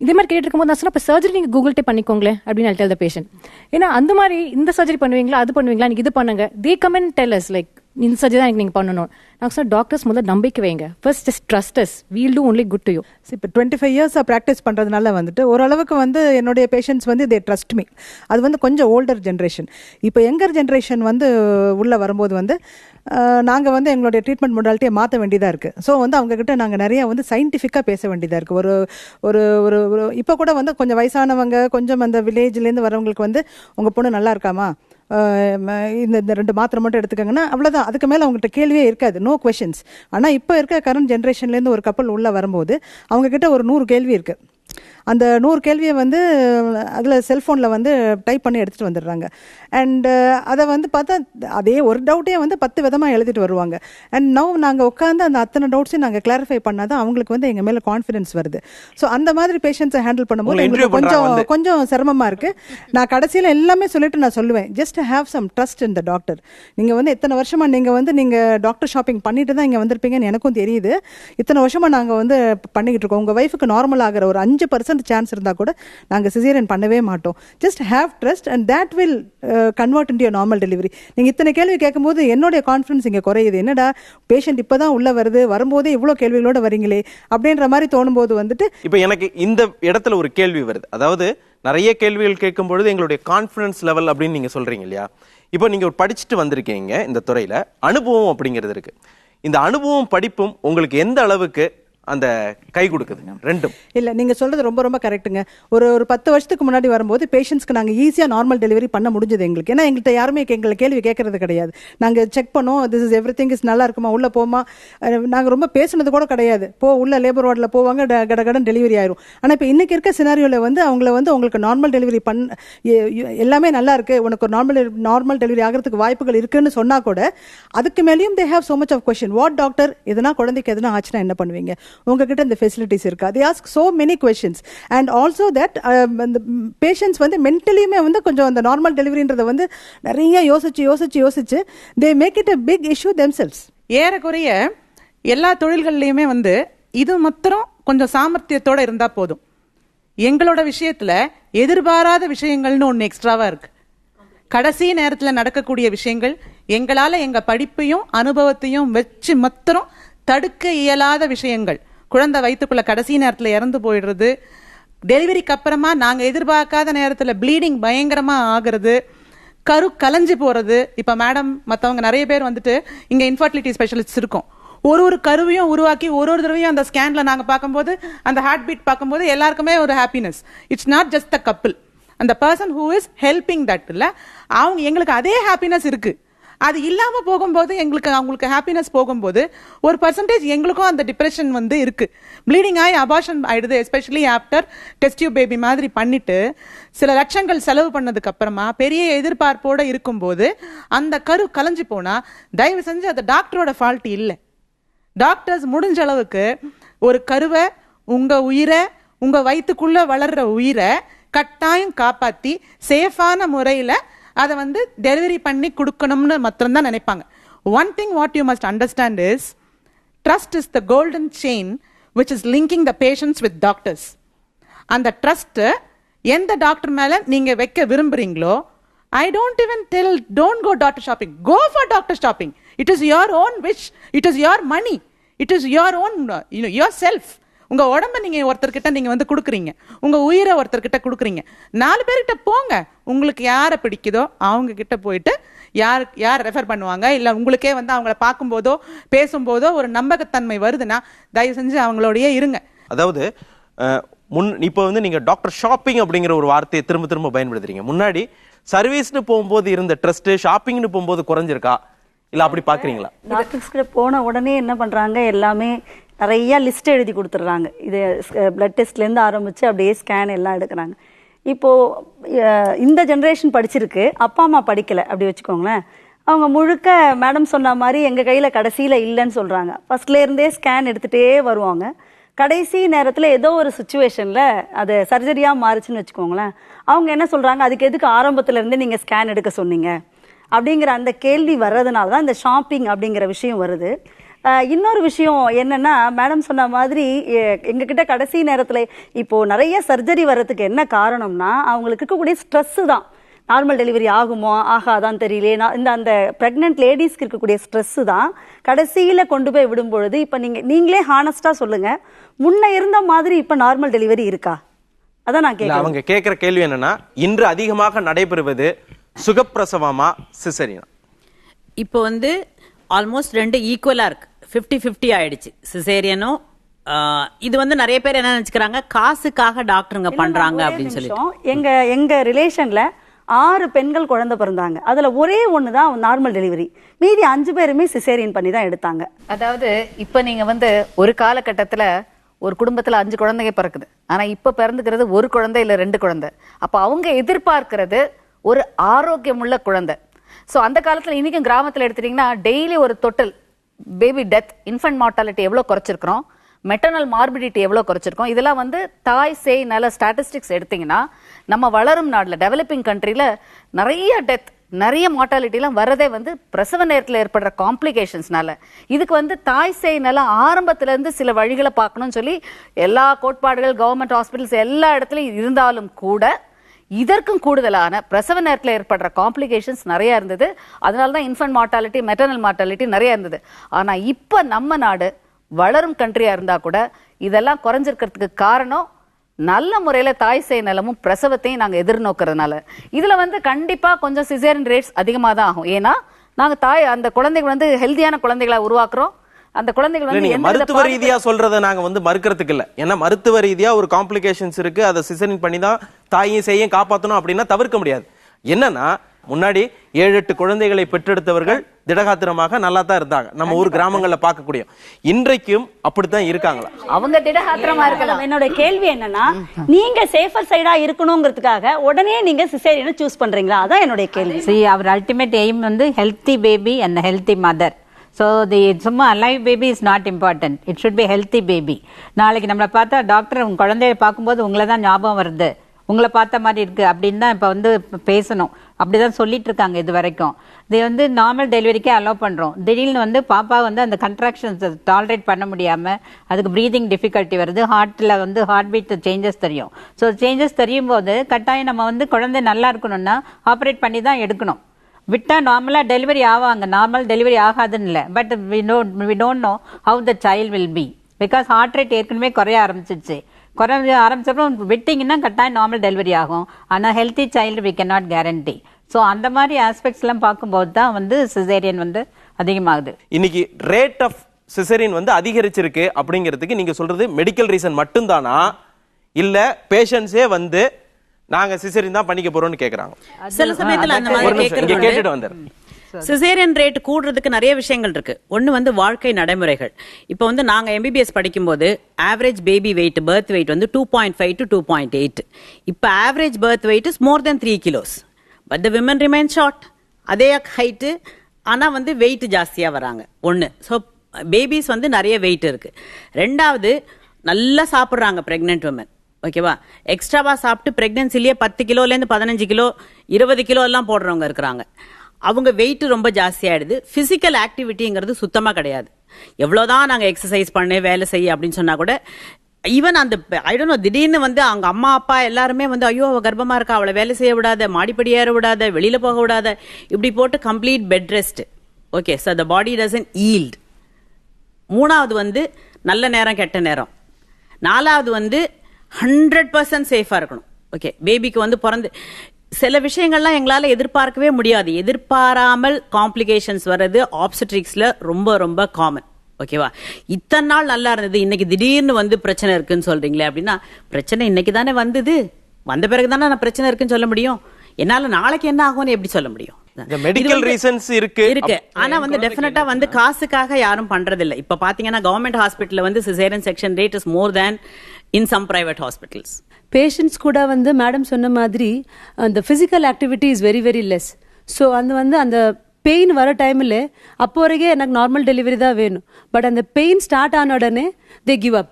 இதே மாதிரி கேட்டு இருக்கும்போது நான் சொன்ன இப்போ சர்ஜரி நீங்கள் கூகுள்டே பண்ணிக்கோங்களேன் அப்படின்னு டெல் த பேஷண்ட். ஏன்னா அந்த மாதிரி இந்த சர்ஜரி பண்ணுவீங்களா, அது பண்ணுவீங்களா, நீங்கள் இது பண்ணுங்க, they come and tell us like இந்த சர்ஜரி தான் நீங்கள் பண்ணணும். நான் சொன்ன டாக்டர்ஸ் முதல்ல நம்பிக்கை வைங்க, first just trust us, we'll do only good to you. இப்போ 25 இயர்ஸாக ப்ராக்டிஸ் பண்ணுறதுனால வந்துட்டு ஓரளவுக்கு வந்து என்னுடைய பேஷண்ட்ஸ் வந்து தே ட்ரஸ்ட் மீ. அது வந்து கொஞ்சம் ஓல்டர் ஜென்ரேஷன். இப்போ யங்கர் ஜென்ரேஷன் வந்து உள்ளே வரும்போது வந்து நாங்கள் வந்து எங்களுடைய ட்ரீட்மெண்ட் மொடாலிட்டியை மாற்ற வேண்டியதாக இருக்குது. ஸோ வந்து அவங்கக்கிட்ட நாங்கள் நிறையா வந்து சயின்டிஃபிக்காக பேச வேண்டியதாக இருக்குது. ஒரு ஒரு ஒரு இப்போ கூட வந்து கொஞ்சம் வயசானவங்க, கொஞ்சம் அந்த வில்லேஜ்லேருந்து வரவங்களுக்கு வந்து உங்கள் பொண்ணு நல்லா இருக்காமா, இந்த 2 மாத்திரை மட்டும் எடுத்துக்கங்கன்னா அவ்வளோதான். அதுக்கு மேலே அவங்ககிட்ட கேள்வியே இருக்காது, நோ கொஷின்ஸ். ஆனால் இப்போ இருக்க கரண்ட் ஜென்ரேஷன்லேருந்து ஒரு கப்பல் உள்ளே வரும்போது அவங்கக்கிட்ட ஒரு 100 கேள்வி இருக்குது. அந்த 100 கேள்வியை வந்து அதில் செல்ஃபோனில் வந்து டைப் பண்ணி எடுத்துகிட்டு வந்துடுறாங்க. அண்டு அதை வந்து பார்த்தா அதே ஒரு டவுட்டே வந்து 10 விதமாக எழுதிட்டு வருவாங்க. அண்ட் நவ் நாங்கள் உட்காந்து அந்த அத்தனை டவுட்ஸையும் நாங்கள் கிளாரிஃபை பண்ணால் தான் அவங்களுக்கு வந்து எங்கள் மேலே கான்ஃபிடன்ஸ் வருது. ஸோ அந்த மாதிரி பேஷண்ட்ஸை ஹேண்டில் பண்ணும்போது எங்களுக்கு கொஞ்சம் சிரமமாக இருக்குது. நான் கடைசியில் எல்லாமே சொல்லிட்டு நான் சொல்லுவேன், just have some trust in the doctor. நீங்கள் வந்து எத்தனை வருஷமாக நீங்கள் டாக்டர் ஷாப்பிங் பண்ணிட்டு தான் இங்கே வந்திருப்பீங்கன்னு எனக்கும் தெரியுது. இத்தனை வருஷமாக நாங்கள் வந்து பண்ணிக்கிட்டு இருக்கோம். உங்கள் ஒய்ஃபுக்கு நார்மல் ஆகிற ஒரு 5% சான்ஸ் இருந்தால் கூட நாங்கள் சிசேரியன் பண்ணவே மாட்டோம். Just have trust and that will convert into normal delivery. நீங்கள் இத்தனை கேள்வி கேட்கும்போது என்னுடைய கான்ஃபிடன்ஸ் இங்கே குறையுது. என்னடா பேஷண்ட் இப்போ தான் உள்ளே வரும்போதே இவ்வளோ கேள்விகளோட வரீங்களே அப்படின்ற மாதிரி தோணும்போது வந்துட்டு இப்போ எனக்கு இந்த இடத்துல ஒரு கேள்வி வருது. அதாவது நிறைய கேள்விகள் கேட்கும் பொழுது எங்களுடைய கான்ஃபிடன்ஸ் லெவல் அப்படின்னு நீங்கள் சொல்கிறீங்க இல்லையா, இப்போ நீங்கள் படிச்சுட்டு வந்திருக்கீங்க இந்த துறையில், அனுபவம் அப்படிங்கிறது இருக்குது. இந்த அனுபவம் படிப்பும் உங்களுக்கு எந்த அளவுக்கு அந்த கை கொடுக்குதுங்க? ரெண்டும் இல்லை, நீங்கள் சொல்கிறது ரொம்ப ரொம்ப கரெக்டுங்க. ஒரு 10 வருஷத்துக்கு முன்னாடி வரும்போது பேஷண்ட்ஸ்க்கு நாங்கள் ஈஸியாக நார்மல் டெலிவரி பண்ண முடிஞ்சது எங்களுக்கு. ஏன்னா எங்கள்கிட்ட யாருமே எங்களை கேள்வி கேட்கறது கிடையாது. நாங்கள் செக் பண்ணோம், this is every thing is நல்லா இருக்குமா, உள்ளே போமா, நாங்கள் ரொம்ப பேசுனது கூட கிடையாது. உள்ள லேபர் வார்டில் போவாங்க, கடகடன் டெலிவரி ஆயிரும். ஆனால் இப்போ இன்றைக்கி இருக்க சினாரியோவில் வந்து அவங்கள வந்து உங்களுக்கு நார்மல் டெலிவரி எல்லாமே நல்லா இருக்குது, உனக்கு ஒரு நார்மல் டெலிவரி ஆகிறதுக்கு வாய்ப்புகள் இருக்குன்னு சொன்னால் கூட அதுக்கு மேலேயும் they have so much of question. What doctor, எதுனா குழந்தைக்கு எதுனா ஆச்சுன்னா என்ன பண்ணுவீங்க, உங்ககிட்ட இந்த ஃபெசிலிட்டிஸ் இருக்கா? they ask so many questions and also that the patients வந்து மென்டலியுமே வந்து கொஞ்சம் அந்த நார்மல் டெலிவரின்றதை வந்து நிறைய யோசிச்சு they make it a big issue themselves. ஏறக்குறைய எல்லா தொழில்கள்லையுமே வந்து இது மாத்திரம் கொஞ்சம் சாமர்த்தியத்தோட இருந்தா போதும். எங்களோட விஷயத்துல எதிர்பாராத விஷயங்கள்னு ஒன்று எக்ஸ்ட்ராவா இருக்கு. கடைசி நேரத்தில் நடக்கக்கூடிய விஷயங்கள் எங்களால் எங்கள் படிப்பையும் அனுபவத்தையும் வச்சு மாத்திரம் தடுக்க இயலாத விஷயங்கள். குழந்தை வயிற்றுக்குள்ள கடைசி நேரத்தில் இறந்து போயிடுறது, டெலிவரிக்கு அப்புறமா நாங்கள் எதிர்பார்க்காத நேரத்தில் ப்ளீடிங் பயங்கரமாக ஆகிறது, கரு கலைஞ்சு போகிறது. இப்போ மேடம் மற்றவங்க நிறைய பேர் வந்துட்டு இங்கே இன்ஃபர்டிலிட்டி ஸ்பெஷலிஸ்ட் இருக்கோம். ஒரு கருவையும் உருவாக்கி ஒரு தடவையும் அந்த ஸ்கேனில் நாங்கள் பார்க்கும்போது, அந்த ஹார்ட் பீட் பார்க்கும்போது எல்லாருக்குமே ஒரு happiness. It's not just the couple, அந்த person who is helping that இல்லை, அவங்க எங்களுக்கு அதே ஹாப்பினஸ் இருக்குது. அது இல்லாமல் போகும்போது அவங்களுக்கு ஹாப்பினஸ் போகும்போது ஒரு பர்சன்டேஜ் எங்களுக்கும் அந்த டிப்ரெஷன் வந்து இருக்குது. ப்ளீடிங் ஆகி அபார்ஷன் ஆகிடுது, especially after test tube baby மாதிரி பண்ணிட்டு சில லட்சங்கள் செலவு பண்ணதுக்கு அப்புறமா பெரிய எதிர்பார்ப்போடு இருக்கும்போது அந்த கரு கலைஞ்சு போனால் தயவு செஞ்சு அது டாக்டரோட ஃபால்ட் இல்லை. டாக்டர்ஸ் முடிஞ்ச அளவுக்கு ஒரு கருவை, உங்கள் உயிரை, உங்கள் வயிற்றுக்குள்ளே வளர்கிற உயிரை கட்டாயம் காப்பாற்றி சேஃபான முறையில் அதை வந்து டெலிவரி பண்ணி கொடுக்கணும்னு மாத்திரம்தான் நினைப்பாங்க. One thing what you must understand is trust is the golden chain which is linking the patients with doctors. அந்த ட்ரஸ்ட்டு எந்த டாக்டர் மேலே நீங்கள் வைக்க விரும்புகிறீங்களோ, I don't even tell, don't go doctor shopping. Go for doctor shopping. It is your own wish. It is your money. It is your own, yourself. உங்க உடம்ப நீங்க ஒருத்தர்கிட்ட நீங்க வந்து கொடுக்குறீங்க, உங்க உயிரை ஒருத்தர்கிட்ட கொடுக்குறீங்க. 4 பேர்கிட்ட போங்க, உங்களுக்கு யாரை பிடிக்குதோ அவங்க கிட்ட போயிட்டு யார் ரெஃபர் பண்ணுவாங்க, இல்லை உங்களுக்கே வந்து அவங்கள பார்க்கும்போதோ பேசும்போதோ ஒரு நம்பகத்தன்மை வருதுன்னா தயவு செஞ்சு அவங்களோடயே இருங்க. அதாவது இப்போ வந்து நீங்க டாக்டர் ஷாப்பிங் அப்படிங்கிற ஒரு வார்த்தையை திரும்ப திரும்ப பயன்படுத்துறீங்க. முன்னாடி சர்வீஸ்னு போகும்போது இருந்த ட்ரஸ்ட் ஷாப்பிங்னு போகும்போது குறைஞ்சிருக்கா, இல்ல அப்படி பாக்குறீங்களா? டாக்டர்ஸ் கிட்ட போன உடனே என்ன பண்றாங்க, எல்லாமே நிறைய லிஸ்ட் எழுதி கொடுத்துட்றாங்க. இது பிளட் டெஸ்ட்லேருந்து ஆரம்பிச்சு அப்படியே ஸ்கேன் எல்லாம் எடுக்கிறாங்க. இப்போ இந்த ஜென்ரேஷன் படிச்சிருக்கு, அப்பா அம்மா படிக்கல அப்படி வச்சுக்கோங்களேன். அவங்க முழுக்க மேடம் சொன்ன மாதிரி எங்க கையில கடைசியில இல்லைன்னு சொல்றாங்க. ஃபர்ஸ்ட்ல இருந்தே ஸ்கேன் எடுத்துட்டே வருவாங்க. கடைசி நேரத்தில் ஏதோ ஒரு சுச்சுவேஷனில் அது சர்ஜரியாக மாறுச்சுன்னு வச்சுக்கோங்களேன். அவங்க என்ன சொல்கிறாங்க, அதுக்கு எதுக்கு ஆரம்பத்துலேருந்தே நீங்கள் ஸ்கேன் எடுக்க சொன்னீங்க அப்படிங்கிற அந்த கேள்வி வர்றதுனால தான் இந்த ஷாப்பிங் அப்படிங்கிற விஷயம் வருது. இன்னொரு விஷயம் என்னென்னா, மேடம் சொன்ன மாதிரி எங்ககிட்ட கடைசி நேரத்தில் இப்போது நிறைய சர்ஜரி வர்றதுக்கு என்ன காரணம்னா அவங்களுக்கு இருக்கக்கூடிய ஸ்ட்ரெஸ்ஸு தான். நார்மல் டெலிவரி ஆகுமோ ஆகாதான் தெரியல, அந்த ப்ரெக்னென்ட் லேடிஸ்க்கு இருக்கக்கூடிய ஸ்ட்ரெஸ்ஸு தான் கடைசியில் கொண்டு போய் விடும்பொழுது. இப்போ நீங்களே ஹானஸ்டாக சொல்லுங்கள், முன்ன இருந்த மாதிரி இப்போ நார்மல் டெலிவரி இருக்கா? அதான் நான் கேட்குறேன். அவங்க கேட்குற கேள்வி என்னன்னா, இன்று அதிகமாக நடைபெறுவது சுகப்பிரசவமா சிசேரியனா? இப்போ வந்து ஆல்மோஸ்ட் 2 ஈக்குவலாக இருக்கு, 50-50 ஆயிடுச்சு. சிசேரியனும் இது வந்து நிறைய பேர் என்ன நினைச்சுக்கிறாங்க, காசுக்காக டாக்டருங்க பண்றாங்க அப்படின்னு சொல்லிட்டு. எங்க ரிலேஷன்ல 6 பெண்கள் குழந்தை பிறந்தாங்க. அதுல ஒரே ஒன்று தான் நார்மல் டெலிவரி, மீதி 5 பேருமே சிசேரியன் பண்ணி தான் எடுத்தாங்க. அதாவது இப்ப நீங்க வந்து ஒரு காலகட்டத்துல ஒரு குடும்பத்துல 5 குழந்தைங்க பிறக்குது, ஆனா இப்ப பிறந்துக்கிறது 1 குழந்தை இல்ல 2 குழந்தை. அப்ப அவங்க எதிர்பார்க்கிறது ஒரு ஆரோக்கியமுள்ள குழந்தை. ஸோ அந்த காலத்துல இன்னைக்கும் கிராமத்துல எடுத்துட்டீங்கன்னா டெய்லி ஒரு தொட்டில் பேபி டெத், இன்ஃபன்ட் மார்டாலிட்டி எவ்வளோ குறைச்சிருக்கிறோம், மெட்டர்னல் மார்பிடிட்டி எவ்வளோ குறைச்சிருக்கோம். இதெல்லாம் வந்து தாய் சேய் நல்ல ஸ்டாட்டிஸ்டிக்ஸ் எடுத்தீங்கன்னா நம்ம வளரும் நாட்டில் டெவலப்பிங் கண்ட்ரியில் நிறைய டெத், நிறைய மார்டாலிட்டிலாம் வரதே வந்து பிரசவ நேரத்தில் ஏற்படுற காம்ப்ளிகேஷன்ஸ்னால. இதுக்கு வந்து தாய் சேய் நல்லா ஆரம்பத்திலேருந்து சில வழிகளை பார்க்கணும்னு சொல்லி எல்லா கோட்பாடுகள் கவர்மெண்ட் ஹாஸ்பிட்டல்ஸ் எல்லா இடத்துலையும் இருந்தாலும் கூட இதற்கும் கூடுதலான பிரசவ நேரத்தில் ஏற்படுற காம்ப்ளிகேஷன்ஸ் நிறைய இருந்தது. அதனால தான் இன்ஃபன்ட் மார்டாலிட்டி, மெட்டர்னல் மார்டாலிட்டி நிறைய இருந்தது. ஆனால் இப்போ நம்ம நாடு வளரும் கண்ட்ரியா இருந்தா கூட இதெல்லாம் குறைஞ்சிருக்கிறதுக்கு காரணம் நல்ல முறையில தாய் சேய் நலமும் பிரசவத்தையும் நாங்க எதிர்நோக்கிறதுனால. இதுல வந்து கண்டிப்பா கொஞ்சம் சிசேரியன் ரேட்ஸ் அதிகமாக தான் ஆகும். ஏன்னா நாங்க அந்த குழந்தைகள் வந்து ஹெல்தியான குழந்தைகளை உருவாக்குறோம். அந்த குழந்தைகள் வந்து மருத்துவ ரீதியா சொல்றதை நாங்க வந்து மறுக்கிறதுக்கு இல்ல. ஏன்னா மருத்துவ ரீதியா ஒரு காம்ப்ளிகேஷன்ஸ் இருக்கு, அதை சிசேரியன் பண்ணி தான் தாயும் சேயும் காப்பாற்றணும் அப்படின்னா தவிர்க்க முடியாது. என்னன்னா முன்னாடி 7-8 குழந்தைகளை பெற்றெடுத்தவர்கள் திடகாத்திரமாக நல்லா தான் இருந்தாங்க, நம்ம ஊர் கிராமங்கள்ல பார்க்கக்கூடிய. இன்றைக்கும் அப்படித்தான் இருக்காங்களா? அவங்க திடகாத்திரமா இருக்கலாம். என்னோட கேள்வி என்னன்னா, நீங்க சேஃபர் சைடா இருக்கணுங்கிறதுக்காக உடனே நீங்க சிசேரியனை சூஸ் பண்றீங்களா? அதான் என்னோட கேள்வி. See, our ultimate aim வந்து healthy baby and healthy mother. So the சும்மா alive baby is not important. It should be healthy baby. நாளைக்கு நம்மளை பார்த்தா டாக்டர் உங்க குழந்தைய பார்க்கும்போது உங்களை தான் ஞாபகம் வருது, உங்களை பார்த்த மாதிரி இருக்கு அப்படின்னு தான் இப்போ வந்து பேசணும். அப்படிதான் சொல்லிட்டு இருக்காங்க இது வரைக்கும். இது வந்து நார்மல் டெலிவரிக்கே அலோவ் பண்றோம். திடீர்னு வந்து பாப்பா வந்து அந்த கன்ட்ராக்ஷன்ஸ் டாலரேட் பண்ண முடியாம அதுக்கு ப்ரீதிங் டிஃபிகல்ட்டி வருது, ஹார்ட்ல வந்து ஹார்ட் பீட் சேஞ்சஸ் தெரியும். ஸோ சேஞ்சஸ் தெரியும் போது கட்டாயம் நம்ம வந்து குழந்தை நல்லா இருக்கணும்னா ஆப்ரேட் பண்ணி தான் எடுக்கணும். விட்டா நார்மலா டெலிவரி ஆவாங்க, நார்மல் டெலிவரி ஆகாதுன்னு இல்லை. But we don't know how the child will be, because heart rate ஏற்கனவே குறைய ஆரம்பிச்சிருச்சு. குறைய ஆரம்பிச்சப்பறம் விட்டிங்கன்னா கட்டாயம் நார்மல் டெலிவரி ஆகும். ஆனால் healthy child we can not guarantee. So அந்த மாதிரி ஆஸ்பெக்ட்ஸ்லாம் பார்க்கும்போது தான் வந்து சிசேரியன் வந்து அதிகமாகுது. இன்னைக்கு ரேட் ஆஃப் சிசேரியன் வந்து அதிகரிச்சிருக்கு அப்படிங்கிறதுக்கு நீங்க சொல்றது மெடிக்கல் ரீசன் மட்டும்தானா, இல்ல பேஷண்ட்ஸே வந்து நாங்க சிசேரியன் தான் பண்ணிக்க போறோம்னு கேக்குறாங்க? சில சமயத்துல அந்த மாதிரி கேட்டுட்டு வந்தார். சிசேரியன் ரேட் கூடுறதுக்கு நிறைய விஷயங்கள் இருக்கு. ஒன்னு வந்து வாழ்க்கை நடைமுறைகள். இப்போ வந்து நாங்க MBBS படிக்கும்போது average baby weight, birth weight வந்து 2.5 to 2.8. இப்போ average birth weight is more than 3 kilos. But the women remain short, அதே ஹைட்டு, ஆனா வந்து வெயிட் ஜாஸ்தியா வராங்க. ஒன்னு. ஸோ பேபிஸ் வந்து நிறைய வெயிட் இருக்கு. ரெண்டாவது, நல்லா சாப்பிட்றாங்க பிரெக்னென்ட் விமன். ஓகேவா? எக்ஸ்ட்ராவா சாப்பிட்டு பிரெக்னன்சிலேயே 10 கிலோலேருந்து 15 கிலோ 20 கிலோ எல்லாம் போடுறவங்க இருக்கிறாங்க. அவங்க வெயிட் ரொம்ப ஜாஸ்தியாயிடுது. பிசிக்கல் ஆக்டிவிட்டிங்கிறது சுத்தமா கிடையாது. எவ்வளவுதான் நாங்க எக்ஸசைஸ் பண்ணு வேலை செய்ய அப்படின்னு சொன்னா கூட, ஈவன் அந்த ஐ டோன்ட் நோ, திடீர்னு வந்து அவங்க அம்மா அப்பா எல்லாருமே வந்து ஐயோ அவ கர்ப்பமா இருக்கா, அவளை வேலை செய்ய விடாத, மாடிப்படி ஏற விடாத, வெளியில போக விடாத, இப்படி போட்டு complete bed rest. Okay, so the body doesn't yield. மூணாவது வந்து நல்ல நேரம் கெட்ட நேரம். நாலாவது வந்து 100% சேஃபா இருக்கணும். ஓகே, பேபிக்கு வந்து பிறந்து சில விஷயங்கள்லாம் எங்களால எதிர்பார்க்கவே முடியாது. எதிர்பாராமல் காம்ப்ளிகேஷன்ஸ் வர்றது ஆப்ஸ்டெட்ரிக்ஸ்ல ரொம்ப ரொம்ப காமன். ஓகேவா? இத்தனை நாள் நல்லா இருந்தது, இன்னைக்கு திடீர்னு வந்து பிரச்சனை இருக்குன்னு சொல்றீங்களே அப்படின்னா, பிரச்சனை இன்னைக்கு தானே வந்தது, வந்த பிறகு தானே நான் பிரச்சனை இருக்குன்னு சொல்ல முடியும். என்னால நாளைக்கு என்ன ஆகும்னு எப்படி சொல்ல முடியும்? மெடிக்கல் ரீசன்ஸ் இருக்கு. ஆனா வந்து டெஃபினட்டா வந்து காசுக்காக யாரும் பண்றது இல்ல. இப்ப பாத்தீங்கன்னா கவர்மெண்ட் ஹாஸ்பிட்டல்ல வந்து caesarean section rate is more than in some private hospitals. Patients கூட வந்து மேடம் சொன்ன மாதிரி அந்த physical activity is very very less. So அந்த வந்து அந்த பெயின் வர டைமில் அப்போ வரைக்கும் எனக்கு நார்மல் டெலிவரி தான் வேணும். பட் அந்த பெயின் ஸ்டார்ட் ஆன உடனே they give up.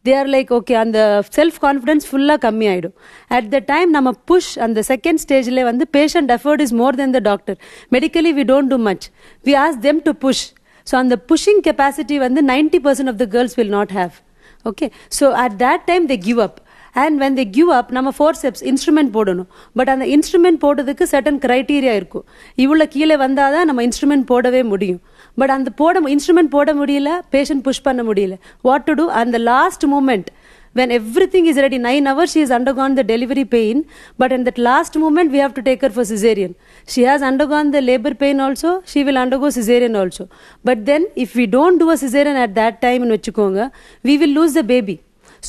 They are like okay, அந்த செல்ஃப் கான்ஃபிடன்ஸ் ஃபுல்லாக கம்மி ஆகிடும். அட் த டைம் நம்ம புஷ் அந்த செகண்ட் ஸ்டேஜில் வந்து patient effort is more than the doctor. Medically we don't do much, we ask them to push. So அந்த pushing capacity வந்து 90% of the girls will not have. Okay, so at that time they give up. And when they give up, நம்ம forceps instrument போடணும். But அந்த instrument போடுறதுக்கு certain criteria இருக்கும். இவ்வளோ கீழே வந்தாதான் நம்ம இன்ஸ்ட்ருமெண்ட் போடவே முடியும். பட் அந்த இன்ஸ்ட்ருமெண்ட் போட முடியல, பேஷண்ட் புஷ் பண்ண முடியல. What to do? அந்த last moment when everything is ready, 9 hours she has undergone the delivery pain, but in that last moment we have to take her for cesarean. She has undergone the labor pain also, she will undergo cesarean also. But then if we don't do a cesarean at that time in vechukkonga, we will lose the baby.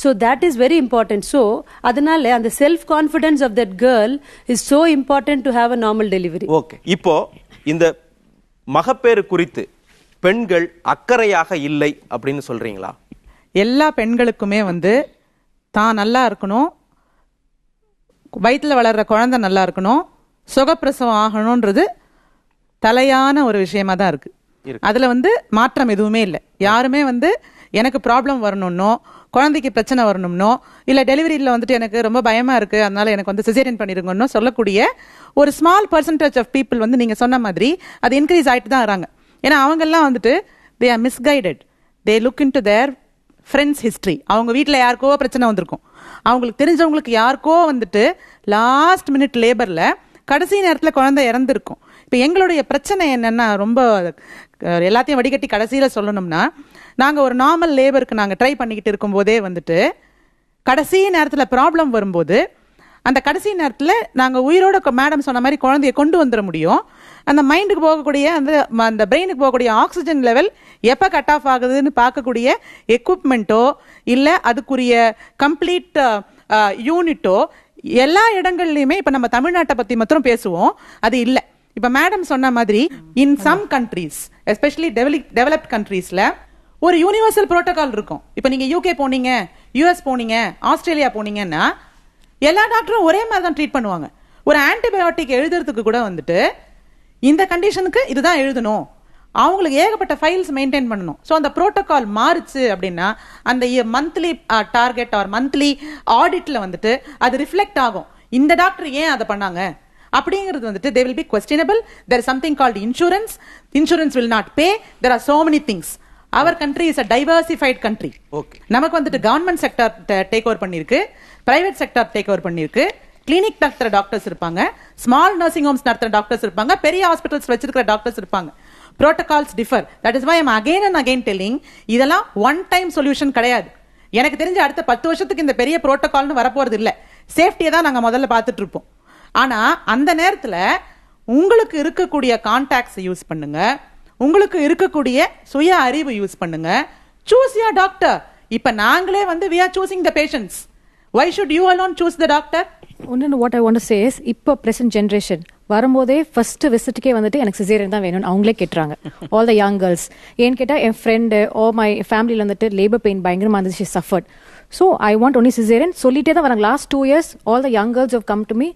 So that is very important. So adanale and the self confidence of that girl is so important to have a normal delivery. Okay, இப்போ இந்த மகப்பேறு குறித்து பெண்கள் அக்கறையாக இல்லை அப்படின்னு சொல்றீங்களா? எல்லா பெண்களுக்குமே வந்து தான் நல்லா இருக்கணும், வயிற்றுல வளர்ற குழந்தை நல்லா இருக்கணும், சுகப்பிரசவம் ஆகணும்ன்றது தலையான ஒரு விஷயமா தான் இருக்கு. அதுல வந்து மாற்றம் எதுவுமே இல்லை. யாருமே வந்து எனக்கு ப்ராப்ளம் வரணும்னோ, குழந்தைக்கு பிரச்சனை வரணும்னோ, இல்லை டெலிவரியில் வந்துட்டு எனக்கு ரொம்ப பயமா இருக்கு அதனால எனக்கு வந்து சிசேரியன் பண்ணிருங்கன்னு சொல்லக்கூடிய ஒரு ஸ்மால் பர்சன்டேஜ் ஆஃப் பீப்புள் வந்து நீங்க சொன்ன மாதிரி அது இன்க்ரீஸ் ஆகிட்டு தான் வராங்க. ஏன்னா அவங்கெல்லாம் வந்துட்டு they are misguided. They look in to their friends history. அவங்க வீட்டில் யாருக்கோ பிரச்சனை வந்திருக்கும், அவங்களுக்கு தெரிஞ்சவங்களுக்கு யாருக்கோ வந்துட்டு லாஸ்ட் மினிட் லேபரில் கடைசி நேரத்தில் குழந்தை இறந்துருக்கும். இப்போ எங்களுடைய பிரச்சனை என்னன்னா, ரொம்ப எல்லாத்தையும் வடிகட்டி கடைசியில் சொல்லணும்னா, நாங்கள் ஒரு நார்மல் லேபருக்கு நாங்கள் ட்ரை பண்ணிக்கிட்டு இருக்கும்போதே வந்துட்டு கடைசி நேரத்தில் ப்ராப்ளம் வரும்போது, அந்த கடைசி நேரத்தில் நாங்கள் உயிரோட மேடம் சொன்ன மாதிரி குழந்தைய கொண்டு வந்துட முடியும். அந்த மைண்டுக்கு போகக்கூடிய அந்த பிரெயினுக்கு போகக்கூடிய ஆக்சிஜன் லெவல் எப்போ கட் ஆஃப் ஆகுதுன்னு பார்க்கக்கூடிய எக்யூப்மெண்ட்டோ இல்லை அதுக்குரிய கம்ப்ளீட் யூனிட்டோ எல்லா இடங்கள்லையுமே இப்போ நம்ம தமிழ்நாட்டை பற்றி மாத்திரம் பேசுவோம், அது இல்லை. இப்போ மேடம் சொன்ன மாதிரி in some countries, especially developed கண்ட்ரீஸில் ஒரு யூனிவர்சல் புரோட்டோகால் இருக்கும். இப்போ நீங்கள் UK போனீங்க, US போனீங்க, ஆஸ்திரேலியா போனீங்கன்னா எல்லா டாக்டரும் ஒரே மாதிரி தான் ட்ரீட் பண்ணுவாங்க. ஒரு ஆன்டிபயோட்டிக் எழுதுறதுக்கு கூட வந்துட்டு இந்த கண்டிஷனுக்கு இதுதான் எழுதணும், அவங்களுக்கு ஏகப்பட்ட ஃபைல்ஸ் மெயின்டைன் பண்ணணும். ஸோ அந்த ப்ரோட்டோகால் மாறுச்சு அப்படின்னா அந்த மந்த்லி டார்கெட் ஆர் மந்த்லி ஆடிட்ல வந்துட்டு அது ரிஃப்ளெக்ட் ஆகும். இந்த டாக்டர் ஏன் அதை பண்ணாங்க, அப்படிங்கிறது வந்துட்டு they will be questionable. There is something called insurance will not pay. There are so many things. Our country is a diversified country. நமக்கு வந்துட்டு கவர்மெண்ட் செக்டர் டேக் ஓவர் பண்ணிருக்கு, பிரைவேட் செக்டர் டேக் ஓவர் பண்ணிருக்கு, clinic நடத்துற doctors இருப்பாங்க, small nursing Holmes நடத்துற doctors இருப்பாங்க, பெரிய hospitals வச்சிருக்கிற டாக்டர்ஸ் இருப்பாங்க. Protocols differ. That is why I am again and again telling, இதெல்லாம் ஒன் டைம் சொல்யூஷன் கிடையாது. எனக்கு தெரிஞ்ச அடுத்த 10 வருஷத்துக்கு இந்த பெரிய புரோட்டோகால்னு வரப்போறது இல்லை. சேஃப்டியை தான் நாங்கள் முதல்ல பார்த்துட்டு இருப்போம். ஆனா அந்த நேரத்தில் உங்களுக்கு இருக்கக்கூடிய கான்டாக்ட்ஸ் யூஸ் பண்ணுங்க, உங்களுக்கு இருக்கக்கூடிய சுய அறிவு யூஸ் பண்ணுங்க. Choose your doctor. இப்ப நாங்களே வந்து we are choosing the patients. Why should you alone choose the doctor? What I want to say is, இப்போ present generation வரும்போதே ஃபர்ஸ்ட் விசிட்டுக்கே வந்துட்டு எனக்கு சிசேரியன் தான் வேணும்னு அவங்களே கேட்டுறாங்க. All the young girls. ஏன்னு கேட்டால் என் ஃப்ரெண்டு ஓ மை ஃபேமிலியில் வந்துட்டு லேபர் பெயின் பயங்கரமாக இருந்துச்சு, suffered. So I want only caesarean சொல்லிட்டே தான் வராங்க. Last 2 years all the young girls have come to me.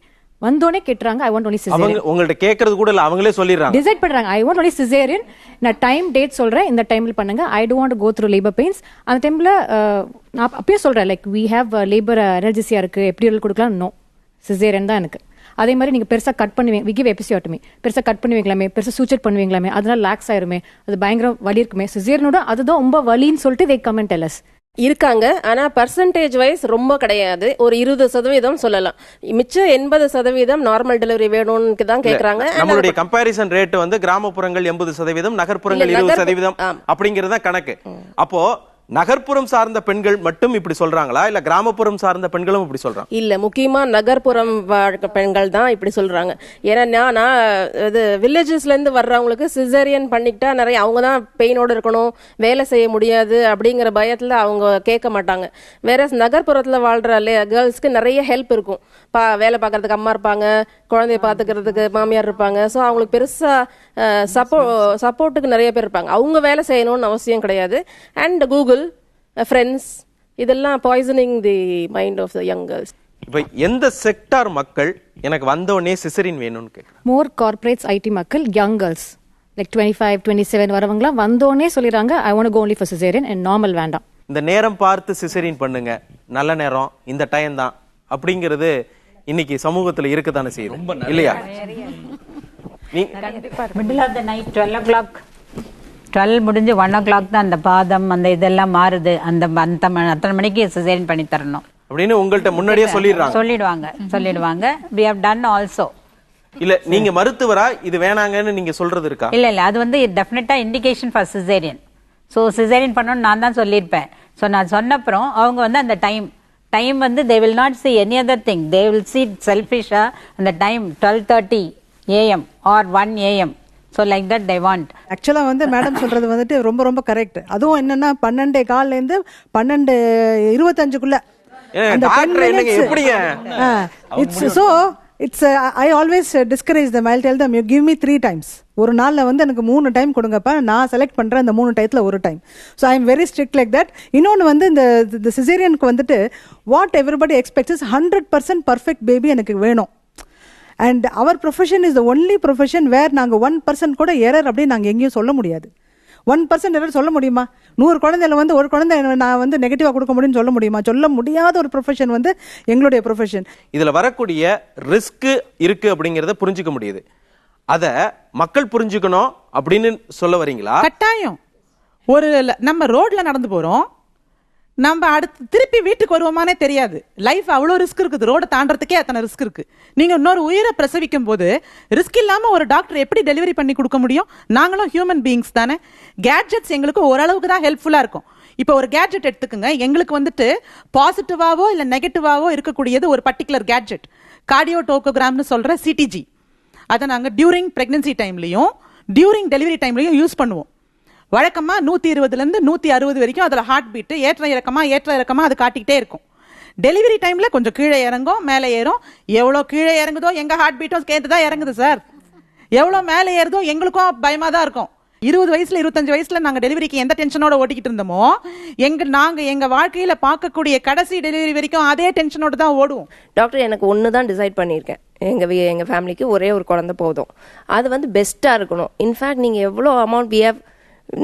வந்தோடனே கேட்டுறாங்க ஐ வாண்ட் ஒன்லி சிசேரியன். உங்கள்ட்ட கேட்கறது கூட இல்ல, அவங்களே சொல்லிடுறாங்க, டிசைட் பண்றாங்க ஐ வாண்ட் ஒன்லி சிசேரியன். நான் டைம் டேட் சொல்றேன், இந்த டைம்ல பண்ணுங்க. I don't want to go through labour pains. அந்த டைம்ல நான் அப்பயே சொல்றேன், லைக் வி ஹேவ் லேபர் எனர்ஜிஸியா இருக்கு, எப்படி கொடுக்கலாம், நோ சிசேரியன் தான் எனக்கு. அதே மாதிரி நீங்க பெருசா கட் பண்ணுவீங்க, விகிவ் எபிசியோட்டமி பெருசா கட் பண்ணுவீங்களாமே, பெருசா சூச்சர் பண்ணுவீங்களாமே, அதனால லாக்ஸ் ஆயிருமே, அது பயங்கர வலி இருக்குமே, சிசேரியனோட அதுதான் ரொம்ப வலின்னு சொல்லிட்டு they come and tell us. இருக்காங்க. ஆனா பர்சன்டேஜ் வைஸ் ரொம்ப கிடையாது, ஒரு 20% சொல்லலாம். மிச்சம் 80% நார்மல் டெலிவரி வேணும்னு தான் கேக்குறாங்க. நம்மளுடைய கம்பேரிசன் ரேட் வந்து கிராமப்புறங்கள் 80%, நகர்ப்புறங்கள் 20% அப்படிங்கறத கணக்கு. அப்போ நகர்ப்புறம் சார்ந்த பெண்கள் மட்டும் இப்படி சொல்றாங்களா, இல்ல கிராமப்புறம் சார்ந்த பெண்களும் இப்படி சொல்றாங்க? இல்ல, முக்கியமா நகர்ப்புறம் பெண்கள் தான் இப்படி சொல்றாங்க. ஏன்னா நான் இது வில்லேஜஸ்ல இருந்து வர்றவங்களுக்கு சிசேரியன் பண்ணிக்கிட்டா நிறைய அவங்க தான் பெயினோட இருக்கணும், வேலை செய்ய முடியாது அப்படிங்கிற பயத்துல அவங்க கேட்க மாட்டாங்க. வேற நகர்ப்புறத்துல வாழ்ற கேர்ள்ஸ்க்கு நிறைய ஹெல்ப் இருக்கும். வேலை பார்க்கறதுக்கு அம்மா இருப்பாங்க, குழந்தைய பாத்துக்கிறதுக்கு மாமியார் இருப்பாங்க. ஸோ அவங்களுக்கு பெருசா சப்போர்ட்டுக்கு நிறைய பேர் இருப்பாங்க. அவங்க வேலை செய்யணும்னு அவசியம் கிடையாது. அண்ட் கூகுள் ஃப்ரெண்ட்ஸ் இதெல்லாம் poisoning the mind of the young girls. இப்போ எந்த செக்டார் மக்கள் எனக்கு வந்தோடனே சிசரின் வேணும்னு கேட்குறாங்க? மோர் கார்ப்பரேட்ஸ், ஐடி மக்கள், யங் கேர்ள்ஸ் லைக் 25, 27 வரவங்களாம் வந்தோடனே சொல்லிடுறாங்க I want to go only for caesarean and normal வேண்டாம். இந்த நேரம் பார்த்து சிசரின் பண்ணுங்க, நல்ல நேரம் இந்த டைம் தான் அப்படிங்கிறது இன்னைக்கு சமூகத்துல இருக்கத்தானே செய்யும் இல்லையா? Middle of the night 12 o'clock 12 முடிஞ்சு 1 o'clock தான் அந்த பாதம் அந்த இதெல்லாம் மாறுது, அந்த அத்தனை மணிக்கு சிசேரியன் பண்ணி தரணும் அப்படின்னு உங்கள்ட்ட முன்னாடியே சொல்லிடுவாங்க. we have done also. இல்ல நீங்க மருத்துவரா இது வேணாங்கன்னு நீங்க சொல்றது இருக்கா? இல்ல அது வந்து டெஃபினட்டா indication for caesarean. So caesarean பண்ணணும்னு நான் தான் சொல்லியிருப்பேன். ஸோ நான் சொன்னப்புறம் அவங்க வந்து அந்த டைம் வந்து they will not see any other thing. they will see selfish-ஆ அந்த time 12:30 AM or 1 AM. So like that they want. ஆக்சுவலா வந்து மேடம் சொல்றது வந்துட்டு ரொம்ப ரொம்ப கரெக்ட். அதுவும் என்னன்னா 12:15 இருந்து 12:25 அந்த 10 minutes it's I always discourage them. I'll tell them you give me 3 times. ஒரு நாள்ல வந்து எனக்கு 3 டைம் கொடுங்கப்பா, நான் செலக்ட் பண்றேன் அந்த 3 டயத்துல ஒரு time. So I am very strict like that. இன்னொன்று வந்து இந்த சிசேரியனுக்கு வந்துட்டு what everybody expects is 100% perfect baby எனக்கு வேணும். And our profession is the only profession where நாங்கள் 1% கூட எரர் அப்படின்னு நாங்கள் எங்கேயும் சொல்ல முடியாது. 1% எரர் சொல்ல முடியுமா? 100 குழந்தைல வந்து ஒரு குழந்தை நான் வந்து நெகட்டிவா கொடுக்க முடியும்னு சொல்ல முடியுமா? சொல்ல முடியாத ஒரு ப்ரொஃபஷன் வந்து எங்களுடைய ப்ரொஃபஷன். இதுல வரக்கூடிய ரிஸ்க் இருக்கு அப்படிங்கறத புரிஞ்சுக்க முடியுது. அத மக்கள் புரிஞ்சுக்கணும் அப்படின்னு சொல்ல வரீங்களா? கட்டாயம். ஒரு நம்ம ரோட்ல நடந்து போறோம், நம்ம அடுத்து திருப்பி வீட்டுக்கு வருவோமானே தெரியாது. லைஃப் அவ்வளோ ரிஸ்க் இருக்குது, ரோடை தாண்டறதுக்கே அத்தனை ரிஸ்க் இருக்கு. நீங்க இன்னொரு உயிரை பிரசவிக்கும் போது ரிஸ்க் இல்லாம ஒரு டாக்டர் எப்படி டெலிவரி பண்ணி கொடுக்க முடியும்? நாங்களும் ஹியூமன் பீயிங்ஸ் தானே. கேட்ஜெட்ஸ் எங்களுக்கு ஓரளவுக்கு தான் ஹெல்ப்ஃபுல்லா இருக்கும். இப்போ ஒரு கேட்ஜெட் எடுத்துக்கோங்க, எங்களுக்கு வந்துட்டு பாசிட்டிவாவோ இல்லை நெகட்டிவாவோ இருக்கக்கூடியது ஒரு பர்டிகுலர் கேட்ஜெட், கார்டியோடோகோகிராம்னு சொல்ற சிடிஜி. அதை நாங்கள் டியூரிங் பிரெக்னன்சி டைம்லையும் டியூரிங் டெலிவரி டைம்லையும் யூஸ் பண்ணுவோம். வழக்கமாக 120 160 வரைக்கும் அதில் ஹார்ட் பீட்டு ஏற்ற இறக்கமாக அது காட்டிக்கிட்டே இருக்கும். டெலிவரி டைமில் கொஞ்சம் கீழே இறங்கும், மேலே ஏறும். எவ்வளோ கீழே இறங்குதோ எங்கள் ஹார்ட் பீட்டும் சேர்த்து தான் இறங்குது சார். எவ்வளோ மேலே ஏறுதோ எங்களுக்கும் பயமாக தான் இருக்கும். 20 வயசுல 25 வயசுல நாங்கள் டெலிவரிக்கு எந்த டென்ஷனோட ஓட்டிக்கிட்டு இருந்தோமோ, நாங்கள் எங்கள் வாழ்க்கையில் பார்க்கக்கூடிய கடைசி டெலிவரி வரைக்கும் அதே டென்ஷனோட தான் ஓடுவோம். டாக்டர், எனக்கு ஒன்று தான் டிசைட் பண்ணியிருக்கேன். எங்கள் ஃபேமிலிக்கு ஒரே ஒரு குழந்தை போதும், அது வந்து பெஸ்ட்டாக இருக்கணும். இன்ஃபேக்ட் நீங்கள் எவ்வளோ அமௌண்ட்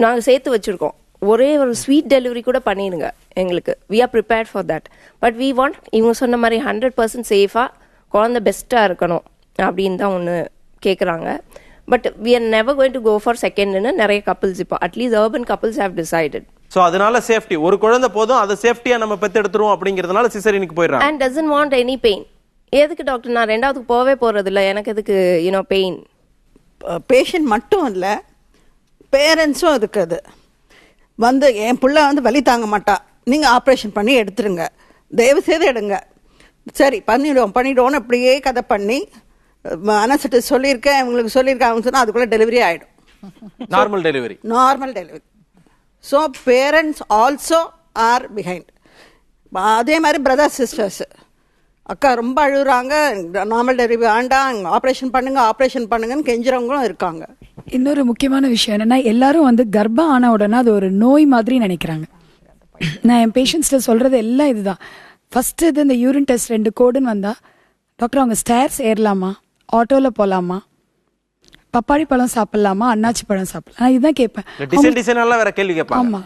நாங்கள் சேர்த்து வச்சுருக்கோம், ஒரே ஒரு ஸ்வீட் டெலிவரி கூட பண்ணிடுங்க எங்களுக்கு. We are prepared for that. But we want இவங்க சொன்ன மாதிரி 100% சேஃபாக குழந்தை பெஸ்ட்டாக இருக்கணும் அப்படின்னு தான் ஒன்று கேட்குறாங்க. But we are never going to go for second-ன்னு நிறைய கப்பிள்ஸ் இப்போ at least urban couples have decided. So அதனால சேஃப்டி, ஒரு குழந்தை போதும், அதை சேஃப்டியா நம்ம பெத்தெடுத்துருவோம் அப்படிங்கிறதுனால சிசேரியனுக்கு போயிடுறாங்க. and doesn't want any pain. எதுக்கு டாக்டர் நான் ரெண்டாவதுக்கு போவே போறது இல்லை, எனக்கு எதுக்கு பெயின். பேஷண்ட் மட்டும் இல்லை, பேரண்ட்ஸும் இருக்குது. என் பிள்ளை வலி தாங்க மாட்டா, நீங்கள் ஆப்ரேஷன் பண்ணி எடுத்துருங்க, தயவு செய்து எடுங்க, சரி பண்ணிவிடுவோன்னு அப்படியே கதை பண்ணி அனஸ்தெட்டிஸ்ட் சொல்லியிருக்கேன், அவங்களுக்கு சொல்லியிருக்கேன், அவங்க சொன்னால் அதுக்குள்ளே டெலிவரி ஆகிடும். Normal delivery. So parents also are behind. அதே மாதிரி பிரதர்ஸ் சிஸ்டர்ஸ், அக்கா ரொம்ப அழுகுறாங்க, நார்மல் டெலிவரி வேண்டாம், ஆப்ரேஷன் பண்ணுங்கன்னு கெஞ்சுறவங்களும் இருக்காங்க. இன்னொரு முக்கியமான விஷயம் என்னன்னா, எல்லாரும் கர்ப்பம் ஆன உடனே அது ஒரு நோய் மாதிரி நினைக்கிறாங்க. நான் என் பேஷண்ட்ஸ்ல சொல்றது எல்லாம் இதுதான். ஃபர்ஸ்ட் இந்த யூரின் டெஸ்ட் 2 கோடுன்னு வந்தா, டாக்டர் அவங்க ஸ்டேர்ஸ் ஏறலாமா, ஆட்டோவில் போகலாமா, பப்பாளி பழம் சாப்பிடலாமா, அன்னாச்சி பழம் சாப்பிடலாம், நான் இதுதான் கேட்பேன். ஆமா,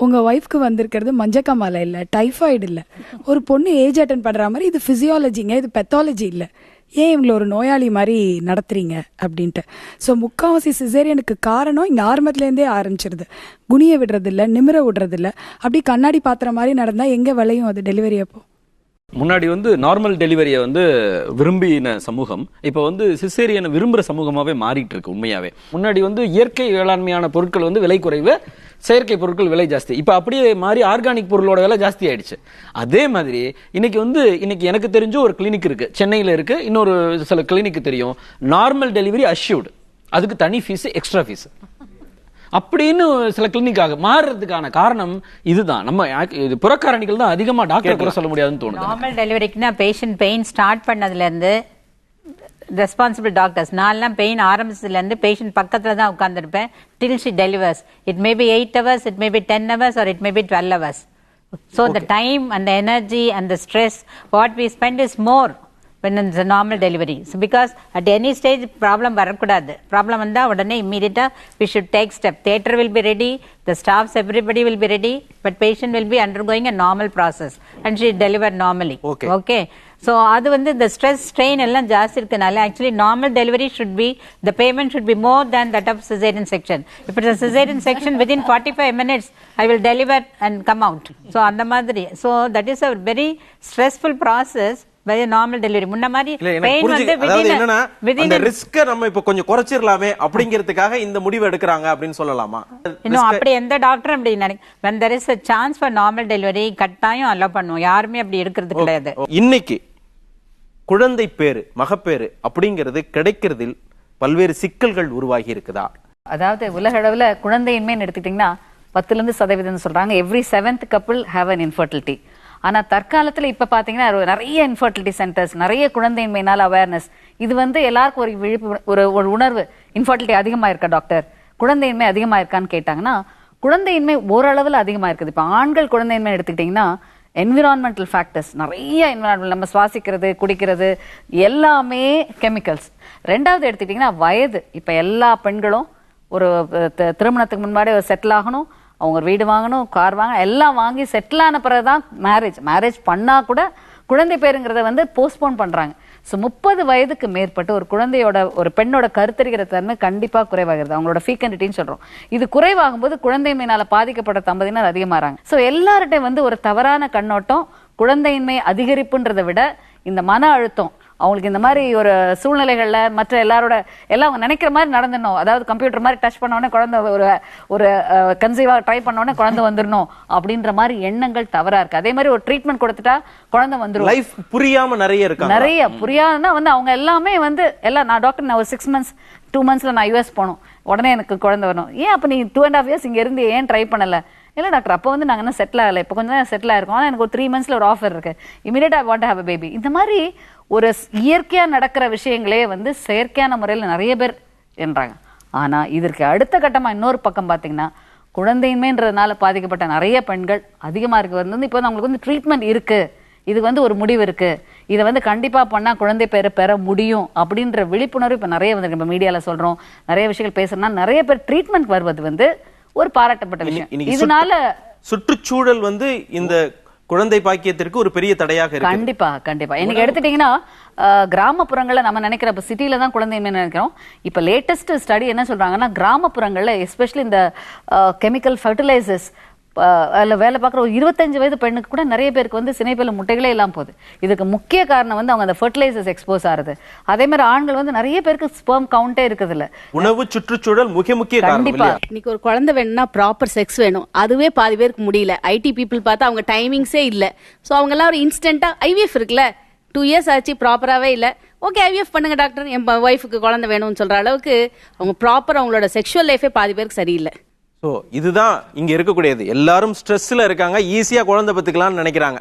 உங்க ஒய்ஃப்க்கு வந்திருக்கிறது மஞ்சக்காமாலை இல்லை, டைஃபாய்டு இல்லை, ஒரு பொண்ணு ஏஜ் அட்டன் பண்ற மாதிரி, இது பிசியாலஜிங்க, இது பெத்தாலஜி இல்லை, ஏன் இவங்களை ஒரு நோயாளி மாதிரி நடத்துறீங்க அப்படின்ட்டு. ஸோ முக்கால்வாசி சிசேரியனுக்கு காரணம் இங்கே ஆரம்பத்துலேருந்தே ஆரம்பிச்சிருது. குனிய விடுறதில்ல, நிமிர விடுறதில்ல, அப்படி கண்ணாடி பாத்திர மாதிரி நடந்தால் எங்கே விளையும் அது டெலிவரி அப்போ. முன்னாடி நார்மல் டெலிவரியை விரும்பின சமூகம் இப்போ சிசேரியனை விரும்புகிற சமூகமாகவே மாறிட்டு இருக்கு. உண்மையாவே முன்னாடி இயற்கை வேளாண்மையான பொருட்கள் விலை குறைவு, செயற்கை பொருட்கள் விலை ஜாஸ்தி. இப்போ அப்படியே மாறி ஆர்கானிக் பொருளோட விலை ஜாஸ்தி ஆயிடுச்சு. அதே மாதிரி இன்னைக்கு எனக்கு தெரிஞ்ச ஒரு கிளினிக் இருக்கு, சென்னையில் இருக்கு, இன்னொரு சில கிளினிக் தெரியும், நார்மல் டெலிவரி அஷ்யூர்டு, அதுக்கு தனி ஃபீஸ், எக்ஸ்ட்ரா ஃபீஸ் அப்படின்னு சில கிளினிக்காக மாறுறதுக்கான காரணம் இதுதான். நம்ம புறக்காரணிகள் தான் அதிகமா டாக்டர் கூட சொல்ல முடியாதுன்னு தோணுது. நார்மல் டெலிவரிக்குன்னா பேஷண்ட் பெயின் ஸ்டார்ட் பண்ணதுல இருந்து ரெஸ்பான்சிபிள் டாக்டர்ஸ், நான்லாம் பெயின் ஆரம்பிச்சதுல இருந்து பேஷண்ட் பக்கத்துல தான் உட்கார்ந்துருப்பேன் till she delivers. It may be 8 hours, it may be 10 hours, or it may be 12 hours. So the time and the energy and the stress what we spend is more when it's a normal delivery. So because at any stage problem varakudadu, problem vanda udane immediate we should take step. Theater will be ready, the staffs, everybody will be ready, but patient will be undergoing a normal process and she deliver normally. Okay. So adu the stress strain ellam jaasti irukanaala actually normal delivery should be, the payment should be more than that of cesarean section. If it's a cesarean section, within 45 minutes I will deliver and come out. So andha madri, so that is a very stressful process by a normal delivery. முன்ன மாதிரி pain அந்த ரிஸ்க நம்ம இப்ப கொஞ்சம் குறைச்சிரலாமே அப்படிங்கிறதுக்காக இந்த முடிவு எடுக்கறாங்க அப்படினு சொல்லலாமா? இன்னும் அப்படி எந்த டாக்டர் அப்படி when there is a chance for normal delivery கட்டாயம் அலோ பண்ணுவோம், யாருமே அப்படி இருக்கிறது கிடையாது. இன்னைக்கு குழந்தை பேரு, மகப்பேறு அப்படிங்கிறது கிடைக்கிறதில் பல்வேறு சிக்கல்கள் உருவாகி இருக்குதா? அதாவது உலக அளவுல குழந்தையின்மைன்னு எடுத்துக்கிட்டீங்கன்னா 10% சொல்றாங்க. Every 7th couple have an infertility. ஆனா தற்காலத்துல இப்ப பாத்தீங்கன்னா நிறைய இன்ஃபர்டிலிட்டி சென்டர்ஸ், நிறைய குழந்தையின்மையினால அவேர்னஸ், இது எல்லாருக்கும் ஒரு விழிப்பு, ஒரு உணர்வு. இன்ஃபர்டிலிட்டி அதிகமா இருக்கா டாக்டர், குழந்தையின்மை அதிகமா இருக்கான்னு கேட்டாங்கன்னா, குழந்தையின்மை ஓரளவுல அதிகமா இருக்குது. இப்ப ஆண்கள் குழந்தையின்மை எடுத்துக்கிட்டீங்கன்னா என்விரான்மெண்டல் ஃபேக்டர்ஸ், நிறைய என்விரான்மெண்ட், நம்ம சுவாசிக்கிறது, குடிக்கிறது எல்லாமே கெமிக்கல்ஸ். ரெண்டாவது எடுத்துக்கிட்டீங்கன்னா வயது. இப்ப எல்லா பெண்களும் ஒரு திருமணத்துக்கு முன்னாடி செட்டில் ஆகணும், அவங்க வீடு வாங்கணும், கார் வாங்கணும், எல்லாம் வாங்கி செட்டில் ஆன பிறகுதான் மேரேஜ் பண்ணா கூட குழந்தை பேருங்கிறத போஸ்ட்போன் பண்றாங்க. ஸோ 30 வயதுக்கு மேற்பட்டு ஒரு பெண்ணோட கருத்தரிக்கிற தன்மை கண்டிப்பா குறைவாகிறது. அவங்களோட ஃபீக்கன்டிட்டின்னு சொல்றோம். இது குறைவாகும் போது குழந்தையின்மையினால பாதிக்கப்பட்ட தம்பதியினர் அதிகமாறாங்க. ஸோ எல்லார்ட்டையும் ஒரு தவறான கண்ணோட்டம், குழந்தையின்மை அதிகரிப்புன்றதை விட இந்த மன அழுத்தம், அவங்களுக்கு இந்த மாதிரி ஒரு சூழ்நிலைகள்ல மற்ற எல்லாம் அவங்க நினைக்கிற மாதிரி நடந்துடணும். அதாவது கம்ப்யூட்டர் மாதிரி டச் பண்ண உடனே குழந்தை ஒரு கன்சீவா ட்ரை பண்ண உடனே குழந்தை வந்துடணும் அப்படின்ற மாதிரி எண்ணங்கள் தவறா இருக்கு. அதே மாதிரி ஒரு ட்ரீட்மெண்ட் கொடுத்துட்டா குழந்தை வந்துடும். லைஃப் புரியாம நிறைய புரியாதுன்னா அவங்க எல்லாமே எல்லாம் நான் டாக்டர், நான் ஒரு 6 months 2 monthsல நான் US போனோம், உடனே எனக்கு குழந்தை வரணும். ஏன் அப்ப நீ 2.5 years இங்க இருந்து ஏன் ட்ரை பண்ணல? இல்லை டாக்டர், அப்போ நாங்கள் என்ன செட்டில் ஆகலை, இப்போ கொஞ்சம் தான் செட்டில் ஆயிருக்கோம், ஆனால் எனக்கு ஒரு 3 monthsல ஒரு ஆஃபர் இருக்கு, இமீடியட்டாக ஐ want to have a baby. இந்த மாதிரி ஒரு இயற்கையா நடக்கிற விஷயங்களே செயற்கையான முறையில் நிறைய பேர் என்றாங்க. ஆனா இதற்கு அடுத்த கட்டமா இன்னொரு பக்கம் பாத்தீங்கன்னா, குழந்தையின்மைன்றதுனால பாதிக்கப்பட்ட நிறைய பெண்கள் அதிகமா இருக்கு. இப்போ அவங்களுக்கு ட்ரீட்மெண்ட் இருக்கு, இது ஒரு முடிவு இருக்கு, இதை கண்டிப்பா பண்ணா குழந்தை பேரை பெற முடியும் அப்படின்ற விழிப்புணர்வு இப்ப நிறைய வந்திருக்கு. நம்ம மீடியால சொல்றோம், நிறைய விஷயங்கள் பேசுறோம்னா நிறைய பேர் ட்ரீட்மெண்ட் வருவது ஒரு பாராட்டப்பட்ட விஷயம். இதனால சுற்றுச்சூழல் இந்த குழந்தை பாக்கியத்திற்கு ஒரு பெரிய தடையாக இருக்கு. கண்டிப்பா இன்னைக்கு எடுத்துட்டீங்கன்னா கிராமப்புறங்கள்ல நம்ம நினைக்கிற இப்ப சிட்டில தான் குழந்தைமை நினைக்கிறோம். இப்ப லேட்டஸ்ட் ஸ்டடி என்ன சொல்றாங்கன்னா கிராமப்புறங்கள்ல எஸ்பெஷலி இந்த கெமிக்கல் ஃபர்டிலைசர்ஸ் அதில் வேலை பார்க்குற ஒரு 25 வயது பெண்ணுக்கு கூட நிறைய பேருக்கு வந்து சினைப்பையில முட்டைகளே இல்லாமல் போகுது. இதுக்கு முக்கிய காரணம் வந்து அவங்க அந்த ஃபர்டிலைசர்ஸ் எக்ஸ்போஸ் ஆகுது. அதே மாதிரி ஆண்கள் வந்து நிறைய பேருக்கு ஸ்பெர்ம் கவுண்டே இருக்குது இல்ல. உணவு சுற்றுச்சூழல் முக்கிய கண்டிப்பா. இன்னைக்கு ஒரு குழந்தை வேணும்னா ப்ராப்பர் செக்ஸ் வேணும். அதுவே பாதி பேருக்கு முடியல. ஐடி பீப்புள் பார்த்தா அவங்க டைமிங்ஸே இல்ல. ஸோ அவங்க எல்லாம் ஒரு இன்ஸ்டன்டா ஐவிஎஃப் இருக்குல்ல, 2 இயர்ஸ் ஆச்சு ப்ராப்பராகவே இல்லை, ஓகே ஐவிஎஃப் பண்ணுங்க டாக்டர், என் ஒய்ஃபுக்கு குழந்தை வேணும்னு சொல்ற அளவுக்கு அவங்க ப்ராப்பர் அவங்களோட செக்ஷுவல் லைஃபே பாதி பேருக்கு சரியில்லை. ஸோ இதுதான் இங்க இருக்கக்கூடியது. எல்லாரும் ஸ்ட்ரெஸ்ல இருக்காங்க, ஈஸியா குழந்தை பெற்றுக்கலாம்னு நினைக்கிறாங்க.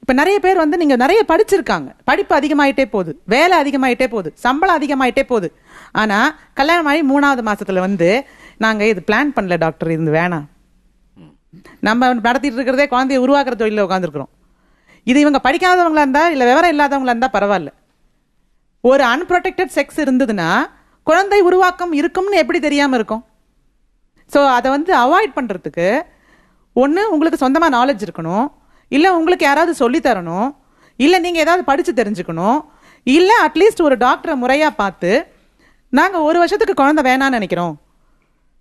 இப்ப நிறைய பேர் வந்து நீங்க நிறைய படிச்சிருக்காங்க, படிப்பு அதிகமாயிட்டே போகுது, வேலை அதிகமாயிட்டே போகுது, சம்பளம் அதிகமாயிட்டே போகுது. ஆனா கல்யாணம் ஆகி 3வது மாசத்துல வந்து நாங்க இது பிளான் பண்ணல டாக்டர், இது வேணாம், நம்ம நடத்திட்டு இருக்கிறதே குழந்தைய உருவாக்குற தொழில உட்காந்துருக்கிறோம். இது இவங்க படிக்காதவங்களா இருந்தா இல்ல விவரம் இல்லாதவங்களா இருந்தா பரவாயில்ல. ஒரு அன்ப்ரொடெக்டட் செக்ஸ் இருந்ததுன்னா குழந்தை உருவாக்கம் இருக்கும்னு எப்படி தெரியாம இருக்கும்? ஸோ அதை வந்து அவாய்ட் பண்ணுறதுக்கு ஒன்று உங்களுக்கு சொந்தமாக நாலேஜ் இருக்கணும், இல்லை உங்களுக்கு யாராவது சொல்லித்தரணும், இல்லை நீங்கள் ஏதாவது படித்து தெரிஞ்சுக்கணும், இல்லை அட்லீஸ்ட் ஒரு டாக்டரை முறையாக பார்த்து நாங்கள் 1 வருஷத்துக்கு குழந்தை வேணான்னு நினைக்கிறோம்,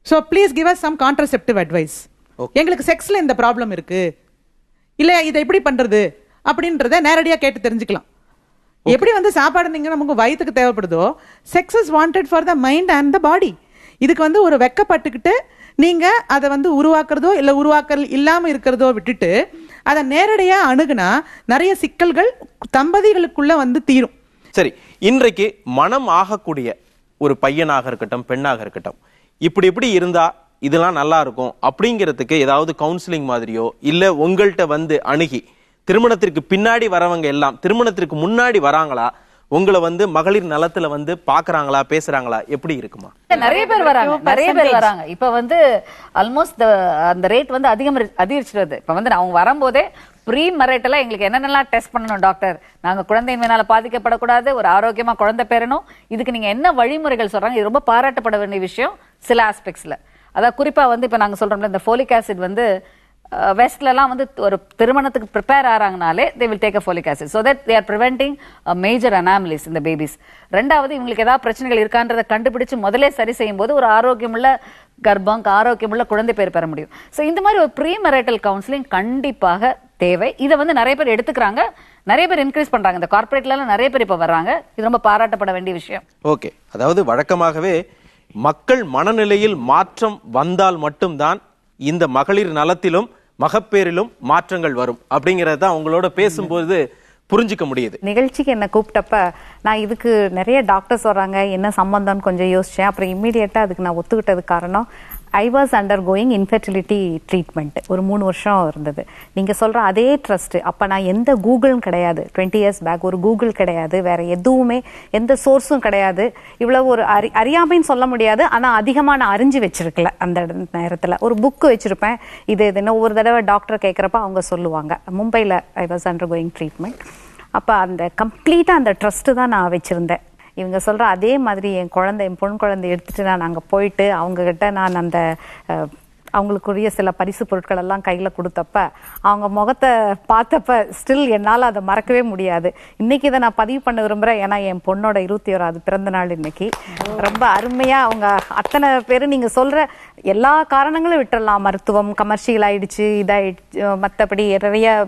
so please give us some contraceptive advice, எங்களுக்கு செக்ஸில் இந்த ப்ராப்ளம் இருக்குது, இல்லை இதை எப்படி பண்ணுறது அப்படின்றத நேரடியாக கேட்டு தெரிஞ்சுக்கலாம். எப்படி வந்து சாப்பாடு நீங்கள் நமக்கு வயிற்றுக்கு தேவைப்படுதோ, sex is wanted for the mind and the body. இதுக்கு வந்து ஒரு வெக்கப்பட்டுக்கிட்டு நீங்க அதை வந்து உருவாக்குறதோ இல்ல உருவாக்கல் இல்லாம இருக்கிறதோ விட்டுட்டு அதை நேரடியா அணுகுனா நிறைய சிக்கல்கள் தம்பதிகளுக்குள்ள வந்து தீரும். சரி, இன்றைக்கு மனம் ஆகக்கூடிய ஒரு பையனாக இருக்கட்டும் பெண்ணாக இருக்கட்டும், இப்படி இருந்தா இதெல்லாம் நல்லா இருக்கும் அப்படிங்கிறதுக்கு ஏதாவது கவுன்சிலிங் மாதிரியோ இல்ல உங்கள்கிட்ட வந்து அணுகி திருமணத்திற்கு பின்னாடி வரவங்க எல்லாம் திருமணத்திற்கு முன்னாடி வராங்களா, உங்களை வந்து மகளிர் நலத்துல வந்து பாக்குறாங்களா, பேசுறாங்களா, எப்படி இருக்குமா? நிறைய பேர் வராங்க. இப்ப வந்து ஆல்மோஸ்ட் அந்த ரேட் வந்து அதிகரிச்சிருது. இப்ப வந்து அவங்க வரும்போதே ப்ரீ மெரைட்டலா எங்களுக்கு என்னென்னலாம் டெஸ்ட் பண்ணணும் டாக்டர், நாங்க குழந்தையினால பாதிக்கப்படக்கூடாது, ஒரு ஆரோக்கியமா குழந்தை பெறணும், இதுக்கு நீங்க என்ன வழிமுறைகள் சொல்றாங்க, இது ரொம்ப பாராட்டப்பட வேண்டிய விஷயம் சில ஆஸ்பெக்ட்ஸ்ல. அதாவது குறிப்பா வந்து இப்ப நாங்க சொல்றோம்ல இந்த ஃபோலிக் ஆசிட் வந்து வெஸ்ட்லாம் வந்து ஒரு திருமணத்துக்கு prepare ஆறாங்கனாலே they will take a folic acid so that they are preventing a major anomalies in the babies. ரெண்டாவது இவங்களுக்கு ஏதாவது பிரச்சனைகள் இருக்கான்றதை கண்டுபிடிச்சு முதல்ல சரி செய்யும் போது ஒரு ஆரோக்கியமுள்ள கர்ப்பம் ஆரோக்கியமுள்ள குழந்தை பேர் பெற முடியும். ஸோ இந்த மாதிரி ஒரு ப்ரீ மெரைட்டல் கவுன்சிலிங் கண்டிப்பாக தேவை. இதை வந்து நிறைய பேர் எடுத்துக்கிறாங்க, நிறைய பேர் இன்க்ரீஸ் பண்றாங்க, இந்த கார்பரேட்ல நிறைய பேர் இப்ப வர்றாங்க. இது ரொம்ப பாராட்டப்பட வேண்டிய விஷயம். ஓகே, அதாவது வழக்கமாகவே மக்கள் மனநிலையில் மாற்றம் வந்தால் மட்டும்தான் இந்த மகளிர் நலத்திலும் மகப்பேரிலும் மாற்றங்கள் வரும் அப்படிங்கறத தான் உங்களோட பேசும்போது புரிஞ்சுக்க முடியுது. நிகழ்ச்சிக்கு என்ன கூப்பிட்டப்ப நான் இதுக்கு நிறைய டாக்டர்ஸ் வராங்க, என்ன சம்பந்தம்னு கொஞ்சம் யோசிச்சேன். அப்புறம் இம்மீடியட்டா அதுக்கு நான் ஒத்துக்கிட்டதுக்கு காரணம் I was under going infertility treatment ஒரு 3 வருஷம் இருந்தது. நீங்க சொல்ற அதே ட்ரஸ்ட் அப்ப நான் எந்த கூகுளும் கிடையாது, 20 இயர்ஸ் பேக் ஒரு கூகுள் கிடையாது, வேற எதுவுமே எந்த சோர்ஸும் கிடையாது. இவ்வளவு ஒரு அறியாமைன்னு சொல்ல முடியாது, ஆனா அதிகமா நான் அறிஞ்சு வச்சிருக்கல. அந்த நேரத்துல ஒரு புக் வச்சிருப்பேன், இது என்ன ஒவ்வொரு தடவை டாக்டர் கேட்கறப்ப அவங்க சொல்லுவாங்க. மும்பைல I was under going treatment. அப்ப அந்த கம்ப்ளீட்டா அந்த ட்ரஸ்ட் தான் நான் வச்சிருந்தேன். இவங்க சொல்ற அதே மாதிரி என் பொன் குழந்தை எடுத்துட்டு நான் அங்கே போயிட்டு அவங்க கிட்ட நான் அந்த அவங்களுக்குரிய சில பரிசு பொருட்கள் எல்லாம் கையில கொடுத்தப்ப அவங்க முகத்தை பார்த்தப்ப ஸ்டில் என்னால் அதை மறக்கவே முடியாது. இன்னைக்கு இதை நான் பதிவு பண்ண விரும்புறேன், ஏன்னா என் பொண்ணோட 21வது பிறந்த நாள் இன்னைக்கு. ரொம்ப அருமையா அவங்க அத்தனை பேரு நீங்க சொல்ற எல்லா காரணங்களும் விட்டுடலாம், மருத்துவம் கமர்ஷியல் ஆயிடுச்சு, இதாயிடுச்சு, மற்றபடி நிறைய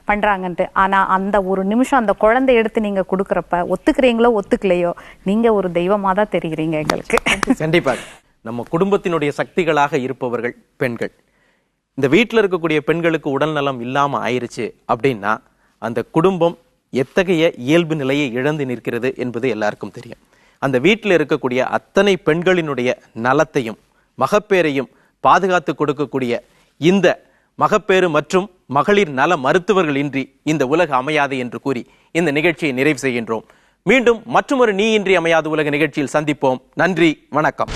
பண்றாங்கன்ட்டு. ஆனா அந்த ஒரு நிமிஷம் அந்த குழந்தை எடுத்து நீங்க கொடுக்குறப்ப ஒத்துக்கிறீங்களோ ஒத்துக்கலையோ நீங்க ஒரு தெய்வமா தான் தெரிகிறீங்க எங்களுக்கு. கண்டிப்பா நம்ம குடும்பத்தினுடைய சக்திகளாக இருப்பவர்கள் பெண்கள். இந்த வீட்டில் இருக்கக்கூடிய பெண்களுக்கு உடல் நலம் இல்லாம ஆயிருச்சு அப்படின்னா அந்த குடும்பம் எத்தகைய இயல்பு நிலையை இழந்து நிற்கிறது என்பது எல்லாருக்கும் தெரியும். அந்த வீட்டில் இருக்கக்கூடிய அத்தனை பெண்களினுடைய நலத்தையும் மகப்பேரையும் பாதுகாத்து கொடுக்கக்கூடிய இந்த மகப்பேறு மற்றும் மகளிர் நல மருத்துவர்கள் இன்றி இந்த உலக அமையாது என்று கூறி இந்த நிகழ்ச்சியை நிறைவு செய்கின்றோம். மீண்டும் மற்றொரு நீ இன்றி அமையாது உலக நிகழ்ச்சியில் சந்திப்போம். நன்றி, வணக்கம்.